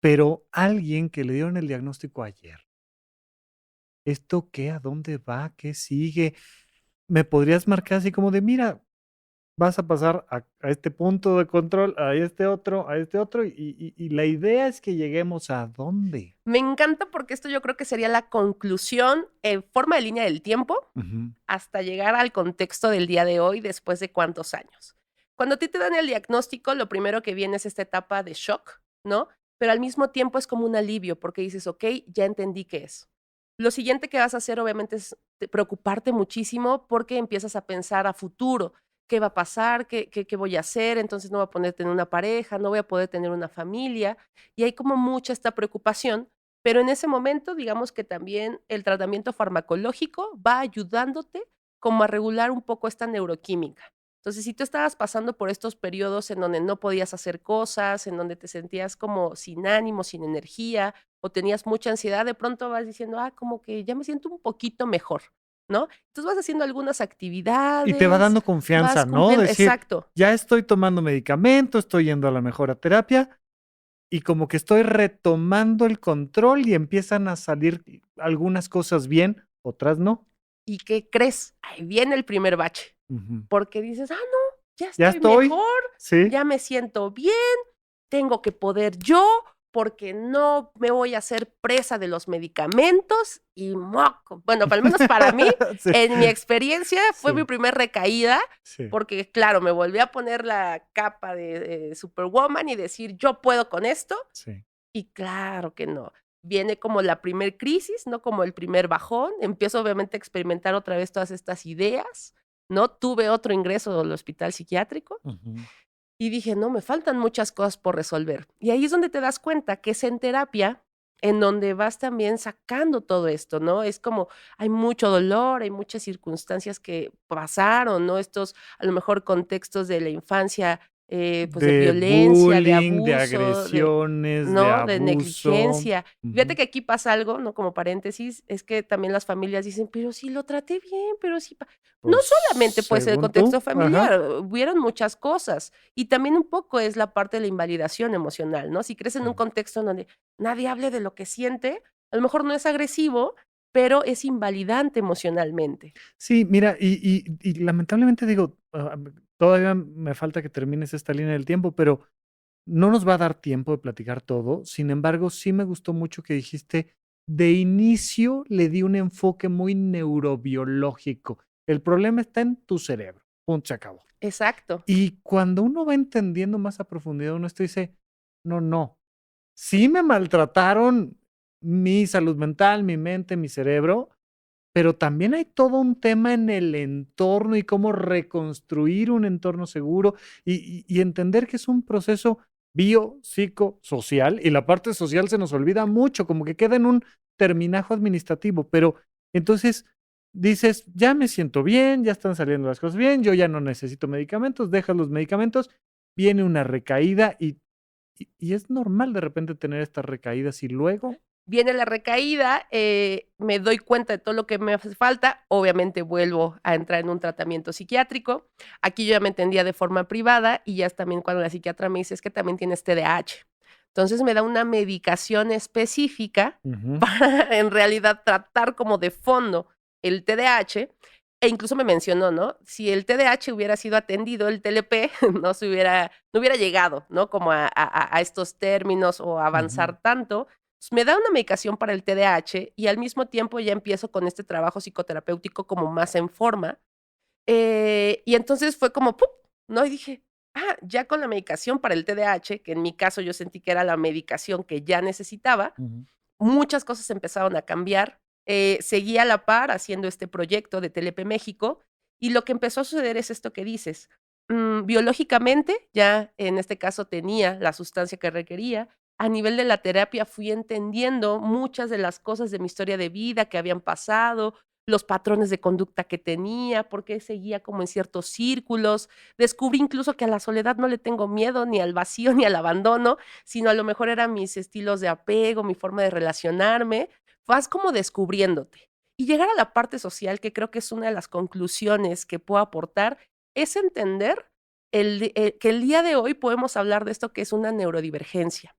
[SPEAKER 3] pero alguien que le dieron el diagnóstico ayer, ¿esto qué? ¿A dónde va? ¿Qué sigue? ¿Me podrías marcar así como de, mira, vas a pasar a este punto de control, a este otro, y la idea es que lleguemos a dónde?
[SPEAKER 4] Me encanta porque esto yo creo que sería la conclusión en forma de línea del tiempo
[SPEAKER 3] Ujú,
[SPEAKER 4] hasta llegar al contexto del día de hoy después de cuántos años. Cuando a ti te dan el diagnóstico, lo primero que viene es esta etapa de shock, ¿no? Pero al mismo tiempo es como un alivio porque dices, ok, ya entendí qué es. Lo siguiente que vas a hacer obviamente es preocuparte muchísimo porque empiezas a pensar a futuro. ¿Qué va a pasar? ¿Qué voy a hacer? Entonces no voy a poder tener una pareja, no voy a poder tener una familia. Y hay como mucha esta preocupación, pero en ese momento, digamos que también el tratamiento farmacológico va ayudándote como a regular un poco esta neuroquímica. Entonces, si tú estabas pasando por estos periodos en donde no podías hacer cosas, en donde te sentías como sin ánimo, sin energía, o tenías mucha ansiedad, de pronto vas diciendo, como que ya me siento un poquito mejor, ¿no? Entonces vas haciendo algunas
[SPEAKER 3] Y te va
[SPEAKER 4] actividades,
[SPEAKER 3] dando confianza,
[SPEAKER 4] vas
[SPEAKER 3] ¿no?
[SPEAKER 4] cumpliendo,
[SPEAKER 3] Decir,
[SPEAKER 4] exacto.
[SPEAKER 3] ya estoy tomando medicamento, estoy yendo a la mejor a terapia y como que estoy retomando el control y empiezan a salir algunas cosas bien, otras no.
[SPEAKER 4] ¿Y qué crees? Ahí viene el primer bache,
[SPEAKER 3] Ujú.
[SPEAKER 4] porque dices, no, ya
[SPEAKER 3] Ya
[SPEAKER 4] estoy
[SPEAKER 3] estoy,
[SPEAKER 4] mejor,
[SPEAKER 3] sí.
[SPEAKER 4] ya me siento bien, tengo que poder yo, porque no me voy a hacer presa de los medicamentos y moco. Bueno, al menos para mí,
[SPEAKER 3] Sí,
[SPEAKER 4] en mi experiencia, fue mi
[SPEAKER 3] sí,
[SPEAKER 4] primer recaída,
[SPEAKER 3] sí,
[SPEAKER 4] porque claro, me volví a poner la capa de Superwoman y decir, yo puedo con esto,
[SPEAKER 3] sí.
[SPEAKER 4] y claro que no. Viene como la primer crisis, ¿no? Como el primer bajón. Empiezo obviamente a experimentar otra vez todas estas ideas, ¿no? Tuve otro ingreso al hospital psiquiátrico
[SPEAKER 3] Ujú.
[SPEAKER 4] y dije, no, me faltan muchas cosas por resolver. Y ahí es donde te das cuenta que es en terapia en donde vas también sacando todo esto, ¿no? Es como hay mucho dolor, hay muchas circunstancias que pasaron, ¿no? Estos, a lo mejor, contextos de la infancia, pues, de
[SPEAKER 3] De
[SPEAKER 4] violencia, de
[SPEAKER 3] bullying, de
[SPEAKER 4] abuso, de
[SPEAKER 3] agresiones, de
[SPEAKER 4] ¿no? De
[SPEAKER 3] abuso.
[SPEAKER 4] negligencia. Fíjate
[SPEAKER 3] Ujú.
[SPEAKER 4] que aquí pasa algo, ¿no? Como paréntesis, es que también las familias dicen: "Pero si lo traté bien, pero si pa". No
[SPEAKER 3] Pues,
[SPEAKER 4] solamente puede ser el
[SPEAKER 3] según
[SPEAKER 4] contexto
[SPEAKER 3] tú, ajá.
[SPEAKER 4] familiar, hubieron muchas cosas. Y también un poco es la parte de la invalidación emocional, ¿no? Si creces en un
[SPEAKER 3] Sí.
[SPEAKER 4] contexto en donde nadie hable de lo que siente, a lo mejor no es agresivo, pero es invalidante emocionalmente.
[SPEAKER 3] Sí, mira, y lamentablemente digo, todavía me falta que termines esta línea del tiempo, pero no nos va a dar tiempo de platicar todo. Sin embargo, sí me gustó mucho que dijiste, de inicio le di un enfoque muy neurobiológico. El problema está en tu cerebro. Punto, se acabó.
[SPEAKER 4] Exacto.
[SPEAKER 3] Y cuando uno va entendiendo más a profundidad, uno esto dice, no, no, sí me maltrataron mi salud mental, mi mente, mi cerebro, pero también hay todo un tema en el entorno y cómo reconstruir un entorno seguro y entender que es un proceso biopsicosocial y la parte social se nos olvida mucho, como que queda en un terminajo administrativo, pero entonces dices, ya me siento bien, ya están saliendo las cosas bien, yo ya no necesito medicamentos, dejas los medicamentos, viene una recaída y es normal de repente tener estas recaídas y luego,
[SPEAKER 4] Viene la recaída, me doy cuenta de todo lo que me hace falta, obviamente vuelvo a entrar en un tratamiento psiquiátrico. Aquí yo ya me entendía de forma privada y ya es también cuando la psiquiatra me dice: "Es que también tienes TDAH". Entonces me da una medicación específica
[SPEAKER 3] ujú,
[SPEAKER 4] para en realidad tratar como de fondo el TDAH, e incluso me mencionó, ¿no? Si el TDAH hubiera sido atendido, el TLP no hubiera llegado, ¿no? Como a estos términos o a
[SPEAKER 3] ujú.
[SPEAKER 4] avanzar tanto. Me da una medicación para el TDAH y al mismo tiempo ya empiezo con este trabajo psicoterapéutico como más en forma. Y entonces fue como, ¡pum!, ¿no? Y dije: ya con la medicación para el TDAH, que en mi caso yo sentí que era la medicación que ya necesitaba,
[SPEAKER 3] Ujú,
[SPEAKER 4] muchas cosas empezaron a cambiar. Seguí a la par haciendo este proyecto de TLP México, y lo que empezó a suceder es esto que dices. Biológicamente, ya en este caso tenía la sustancia que requería. A nivel de la terapia fui entendiendo muchas de las cosas de mi historia de vida que habían pasado, los patrones de conducta que tenía, por qué seguía como en ciertos círculos. Descubrí incluso que a la soledad no le tengo miedo, ni al vacío, ni al abandono, sino a lo mejor eran mis estilos de apego, mi forma de relacionarme. Vas como descubriéndote. Y llegar a la parte social, que creo que es una de las conclusiones que puedo aportar, es entender que el día de hoy podemos hablar de esto que es una neurodivergencia,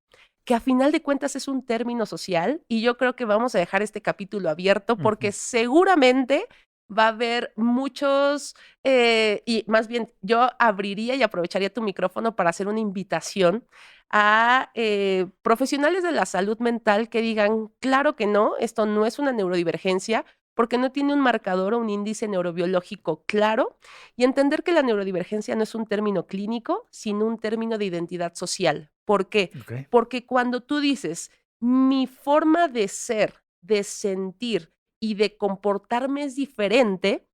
[SPEAKER 4] que a final de cuentas es un término social, y yo creo que vamos a dejar este capítulo abierto porque
[SPEAKER 3] ujú.
[SPEAKER 4] seguramente va a haber muchos, y más bien yo abriría y aprovecharía tu micrófono para hacer una invitación a profesionales de la salud mental que digan, claro que no, esto no es una neurodivergencia porque no tiene un marcador o un índice neurobiológico claro, y entender que la neurodivergencia no es un término clínico, sino un término de identidad social. ¿Por qué?
[SPEAKER 3] Okey.
[SPEAKER 4] Porque cuando tú dices, mi forma de ser, de sentir y de comportarme es diferente,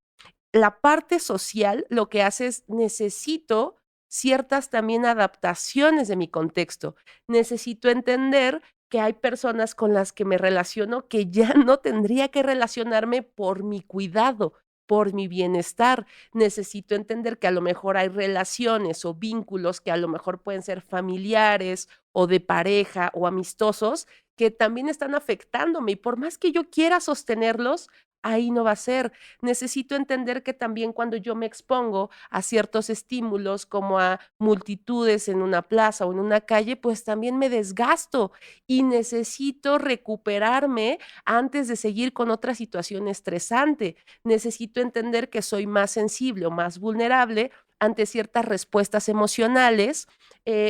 [SPEAKER 4] la parte social lo que hace es necesito ciertas también adaptaciones de mi contexto. Necesito entender que hay personas con las que me relaciono que ya no tendría que relacionarme por mi cuidado, por mi bienestar. Necesito entender que a lo mejor hay relaciones o vínculos que a lo mejor pueden ser familiares o de pareja o amistosos que también están afectándome y por más que yo quiera sostenerlos, ahí no va a ser. Necesito entender que también cuando yo me expongo a ciertos estímulos como a multitudes en una plaza o en una calle, pues también me desgasto y necesito recuperarme antes de seguir con otra situación estresante. Necesito entender que soy más sensible o más vulnerable ante ciertas respuestas emocionales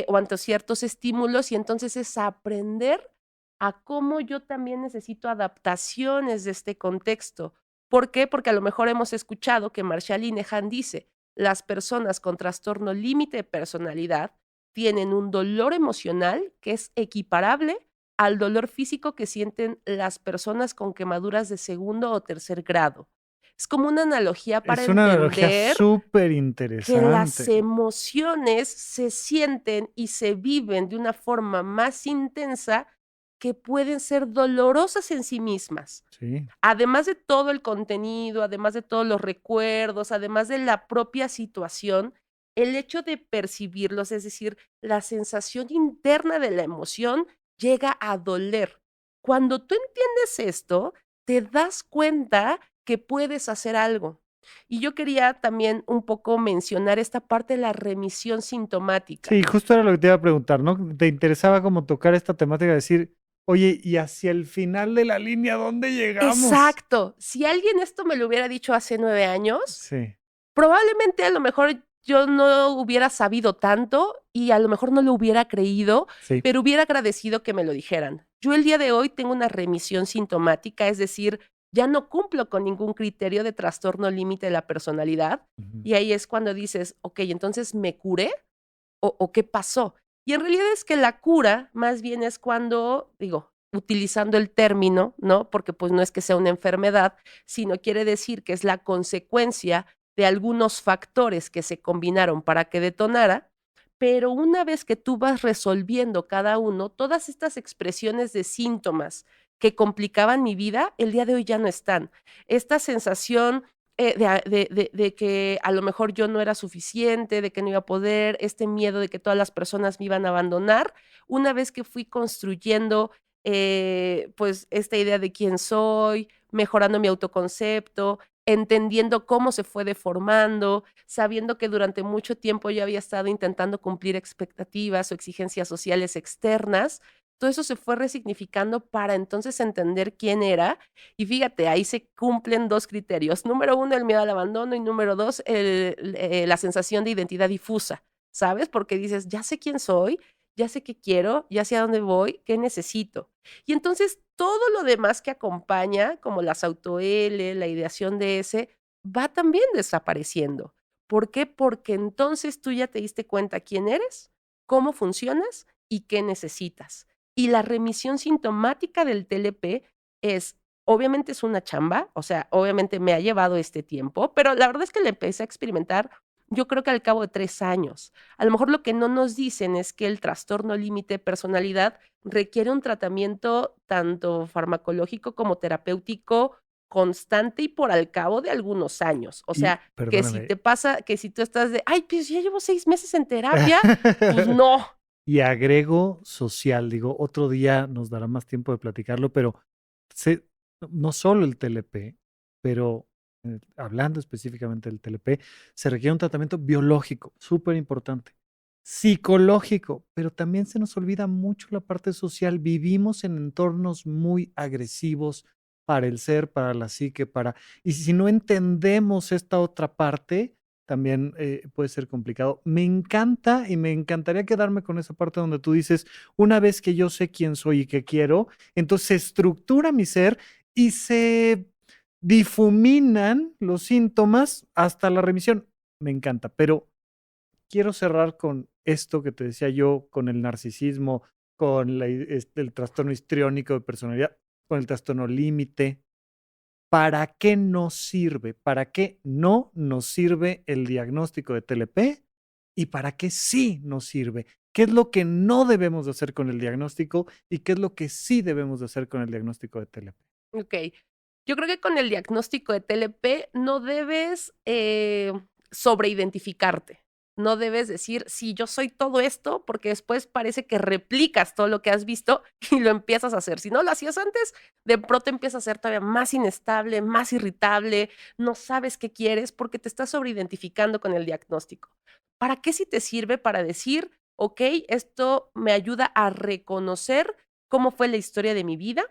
[SPEAKER 4] o ante ciertos estímulos y entonces es aprender a cómo yo también necesito adaptaciones de este contexto. ¿Por qué? Porque a lo mejor hemos escuchado que Marshall Linehan dice, las personas con trastorno límite de personalidad tienen un dolor emocional que es equiparable al dolor físico que sienten las personas con quemaduras de segundo o tercer grado. Es como una analogía para
[SPEAKER 3] Es una analogía
[SPEAKER 4] entender
[SPEAKER 3] súper
[SPEAKER 4] que las
[SPEAKER 3] interesante.
[SPEAKER 4] emociones se sienten y se viven de una forma más intensa que pueden ser dolorosas en sí mismas.
[SPEAKER 3] Sí.
[SPEAKER 4] Además de todo el contenido, además de todos los recuerdos, además de la propia situación, el hecho de percibirlos, es decir, la sensación interna de la emoción llega a doler. Cuando tú entiendes esto, te das cuenta que puedes hacer algo. Y yo quería también un poco mencionar esta parte de la remisión sintomática.
[SPEAKER 3] Sí, justo era lo que te iba a preguntar, ¿no? ¿Te interesaba como tocar esta temática de decir, oye, y hacia el final de la línea, ¿dónde llegamos?
[SPEAKER 4] Exacto. Si alguien esto me lo hubiera dicho hace 9 años,
[SPEAKER 3] Sí,
[SPEAKER 4] probablemente a lo mejor yo no hubiera sabido tanto y a lo mejor no lo hubiera creído,
[SPEAKER 3] sí.
[SPEAKER 4] pero hubiera agradecido que me lo dijeran. Yo el día de hoy tengo una remisión sintomática, es decir, ya no cumplo con ningún criterio de trastorno límite de la personalidad
[SPEAKER 3] Ujú.
[SPEAKER 4] y ahí es cuando dices, okey, entonces, ¿me curé o qué pasó? Y en realidad es que la cura más bien es cuando, digo, utilizando el término, ¿no? Porque, pues, no es que sea una enfermedad, sino quiere decir que es la consecuencia de algunos factores que se combinaron para que detonara, pero una vez que tú vas resolviendo cada uno, todas estas expresiones de síntomas que complicaban mi vida, el día de hoy ya no están. Esta sensación de que a lo mejor yo no era suficiente, de que no iba a poder, este miedo de que todas las personas me iban a abandonar. Una vez que fui construyendo, pues, esta idea de quién soy, mejorando mi autoconcepto, entendiendo cómo se fue deformando, sabiendo que durante mucho tiempo yo había estado intentando cumplir expectativas o exigencias sociales externas, todo eso se fue resignificando para entonces entender quién era y fíjate, ahí se cumplen 2 criterios. Número uno, el miedo al abandono y número 2, la sensación de identidad difusa, ¿sabes? Porque dices: "Ya sé quién soy, ya sé qué quiero, ya sé a dónde voy, qué necesito". Y entonces todo lo demás que acompaña, como las auto-L, la ideación de ese, va también desapareciendo. ¿Por qué? Porque entonces tú ya te diste cuenta quién eres, cómo funcionas y qué necesitas. Y la remisión sintomática del TLP es obviamente es una chamba, o sea, obviamente me ha llevado este tiempo, pero la verdad es que la empecé a experimentar, yo creo que al cabo de 3 años. A lo mejor lo que no nos dicen es que el trastorno límite de personalidad requiere un tratamiento tanto farmacológico como terapéutico constante y por al cabo de algunos años. O
[SPEAKER 3] Y
[SPEAKER 4] sea, que si
[SPEAKER 3] perdóname.
[SPEAKER 4] te pasa, que si tú estás de: "Ay, pues ya llevo 6 meses en terapia", pues no.
[SPEAKER 3] Y agrego social, digo, otro día nos dará más tiempo de platicarlo, pero se no solo el TLP, pero, hablando específicamente del TLP, se requiere un tratamiento biológico, súper importante, psicológico, pero también se nos olvida mucho la parte social. Vivimos en entornos muy agresivos para el ser, para la psique, para y si no entendemos esta otra parte, también, puede ser complicado. Me encanta y me encantaría quedarme con esa parte donde tú dices: "Una vez que yo sé quién soy y qué quiero, entonces se estructura mi ser y se difuminan los síntomas hasta la remisión". Me encanta, pero quiero cerrar con esto que te decía yo, con el narcisismo, con el trastorno histriónico de personalidad, con el trastorno límite. ¿Para qué nos sirve? ¿Para qué no nos sirve el diagnóstico de TLP? ¿Y para qué sí nos sirve? ¿Qué es lo que no debemos de hacer con el diagnóstico y qué es lo que sí debemos de hacer con el diagnóstico de TLP?
[SPEAKER 4] Okey. Yo creo que con el diagnóstico de TLP no debes sobreidentificarte. No debes decir, sí, yo soy todo esto, porque después parece que replicas todo lo que has visto y lo empiezas a hacer. Si no lo hacías antes, de pronto empiezas a ser todavía más inestable, más irritable, no sabes qué quieres porque te estás sobreidentificando con el diagnóstico. ¿Para qué si te sirve? Para decir, ok, esto me ayuda a reconocer cómo fue la historia de mi vida,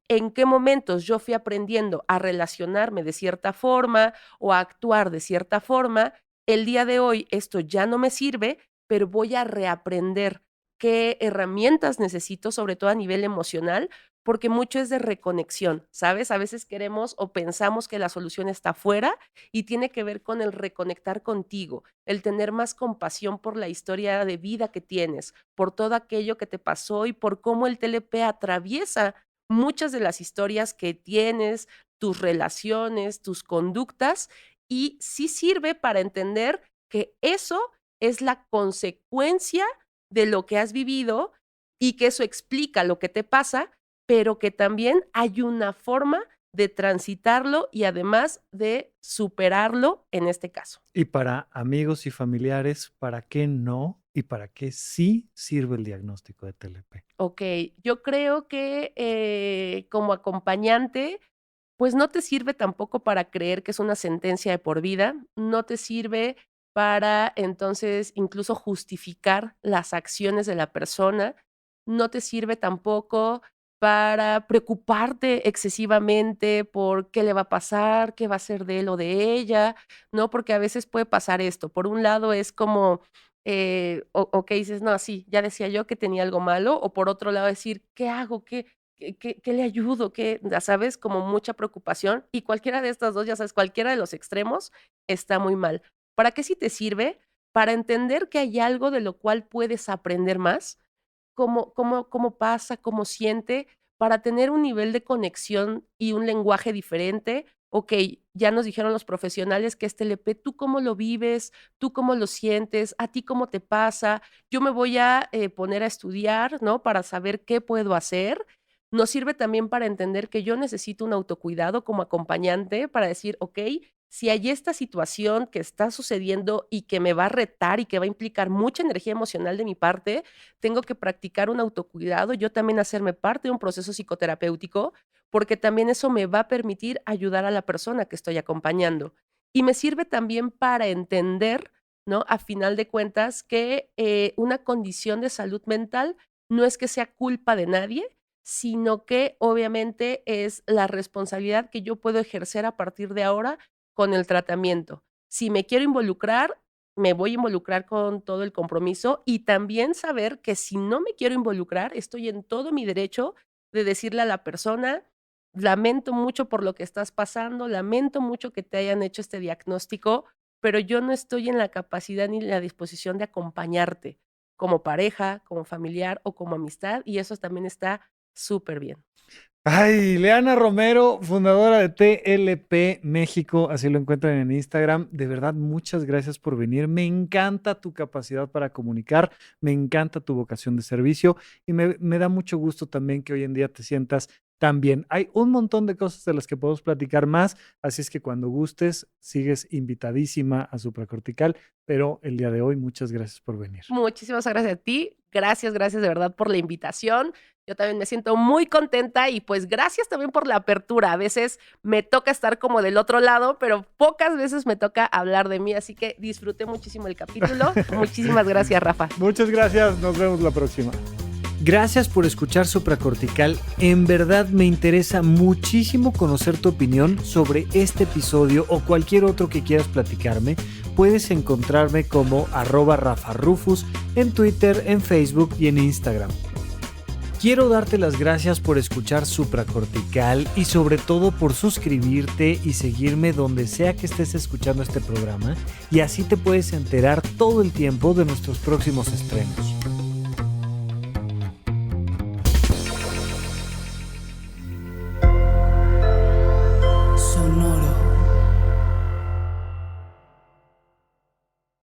[SPEAKER 4] en qué momentos yo fui aprendiendo a relacionarme de cierta forma o a actuar de cierta forma. El día de hoy esto ya no me sirve, pero voy a reaprender qué herramientas necesito, sobre todo a nivel emocional, porque mucho es de reconexión, ¿sabes? A veces queremos o pensamos que la solución está afuera y tiene que ver con el reconectar contigo, el tener más compasión por la historia de vida que tienes, por todo aquello que te pasó y por cómo el TLP atraviesa muchas de las historias que tienes, tus relaciones, tus conductas, y sí sirve para entender que eso es la consecuencia de lo que has vivido y que eso explica lo que te pasa, pero que también hay una forma de transitarlo y además de superarlo en este caso.
[SPEAKER 3] Y para amigos y familiares, ¿para qué no y para qué sí sirve el diagnóstico de TLP?
[SPEAKER 4] Ok, yo creo que como acompañante, pues no te sirve tampoco para creer que es una sentencia de por vida, no te sirve para entonces incluso justificar las acciones de la persona, no te sirve tampoco para preocuparte excesivamente por qué le va a pasar, qué va a ser de él o de ella, ¿no? Porque a veces puede pasar esto. Por un lado es como, o que dices, no, sí, ya decía yo que tenía algo malo, o por otro lado decir, ¿qué hago? ¿Qué le ayudo? ¿Qué? Ya sabes, como mucha preocupación. Y cualquiera de estas dos, ya sabes, cualquiera de los extremos está muy mal. ¿Para qué sí te sirve? Para entender que hay algo de lo cual puedes aprender más, cómo pasa, cómo siente, para tener un nivel de conexión y un lenguaje diferente. Ok, ya nos dijeron los profesionales que es TLP, ¿tú cómo lo vives? ¿Tú cómo lo sientes? ¿A ti cómo te pasa? Yo me voy a poner a estudiar, ¿no? Para saber qué puedo hacer. Nos sirve también para entender que yo necesito un autocuidado como acompañante para decir, ok, si hay esta situación que está sucediendo y que me va a retar y que va a implicar mucha energía emocional de mi parte, tengo que practicar un autocuidado, yo también hacerme parte de un proceso psicoterapéutico, porque también eso me va a permitir ayudar a la persona que estoy acompañando. Y me sirve también para entender, ¿no? A final de cuentas, que una condición de salud mental no es que sea culpa de nadie, sino que obviamente es la responsabilidad que yo puedo ejercer a partir de ahora con el tratamiento. Si me quiero involucrar, me voy a involucrar con todo el compromiso y también saber que si no me quiero involucrar, estoy en todo mi derecho de decirle a la persona, lamento mucho por lo que estás pasando, lamento mucho que te hayan hecho este diagnóstico, pero yo no estoy en la capacidad ni la disposición de acompañarte como pareja, como familiar o como amistad, y eso también está súper bien.
[SPEAKER 3] Ay, Leana Romero, fundadora de TLP México, así lo encuentran en Instagram. De verdad, muchas gracias por venir. Me encanta tu capacidad para comunicar, me encanta tu vocación de servicio y me da mucho gusto también que hoy en día te sientas tan bien. Hay un montón de cosas de las que podemos platicar más, así es que cuando gustes, sigues invitadísima a Supracortical, pero el día de hoy, muchas gracias por venir.
[SPEAKER 4] Muchísimas gracias a ti. Gracias de verdad por la invitación. Yo también me siento muy contenta y pues gracias también por la apertura. A veces me toca estar como del otro lado, pero pocas veces me toca hablar de mí, así que disfruté muchísimo el capítulo. Muchísimas gracias, Rafa.
[SPEAKER 3] Muchas gracias, nos vemos la próxima. Gracias por escuchar Supracortical. En verdad me interesa muchísimo conocer tu opinión sobre este episodio o cualquier otro que quieras platicarme. Puedes encontrarme como @RafaRufus en Twitter, en Facebook y en Instagram. Quiero darte las gracias por escuchar Supracortical y sobre todo por suscribirte y seguirme donde sea que estés escuchando este programa y así te puedes enterar todo el tiempo de nuestros próximos estrenos.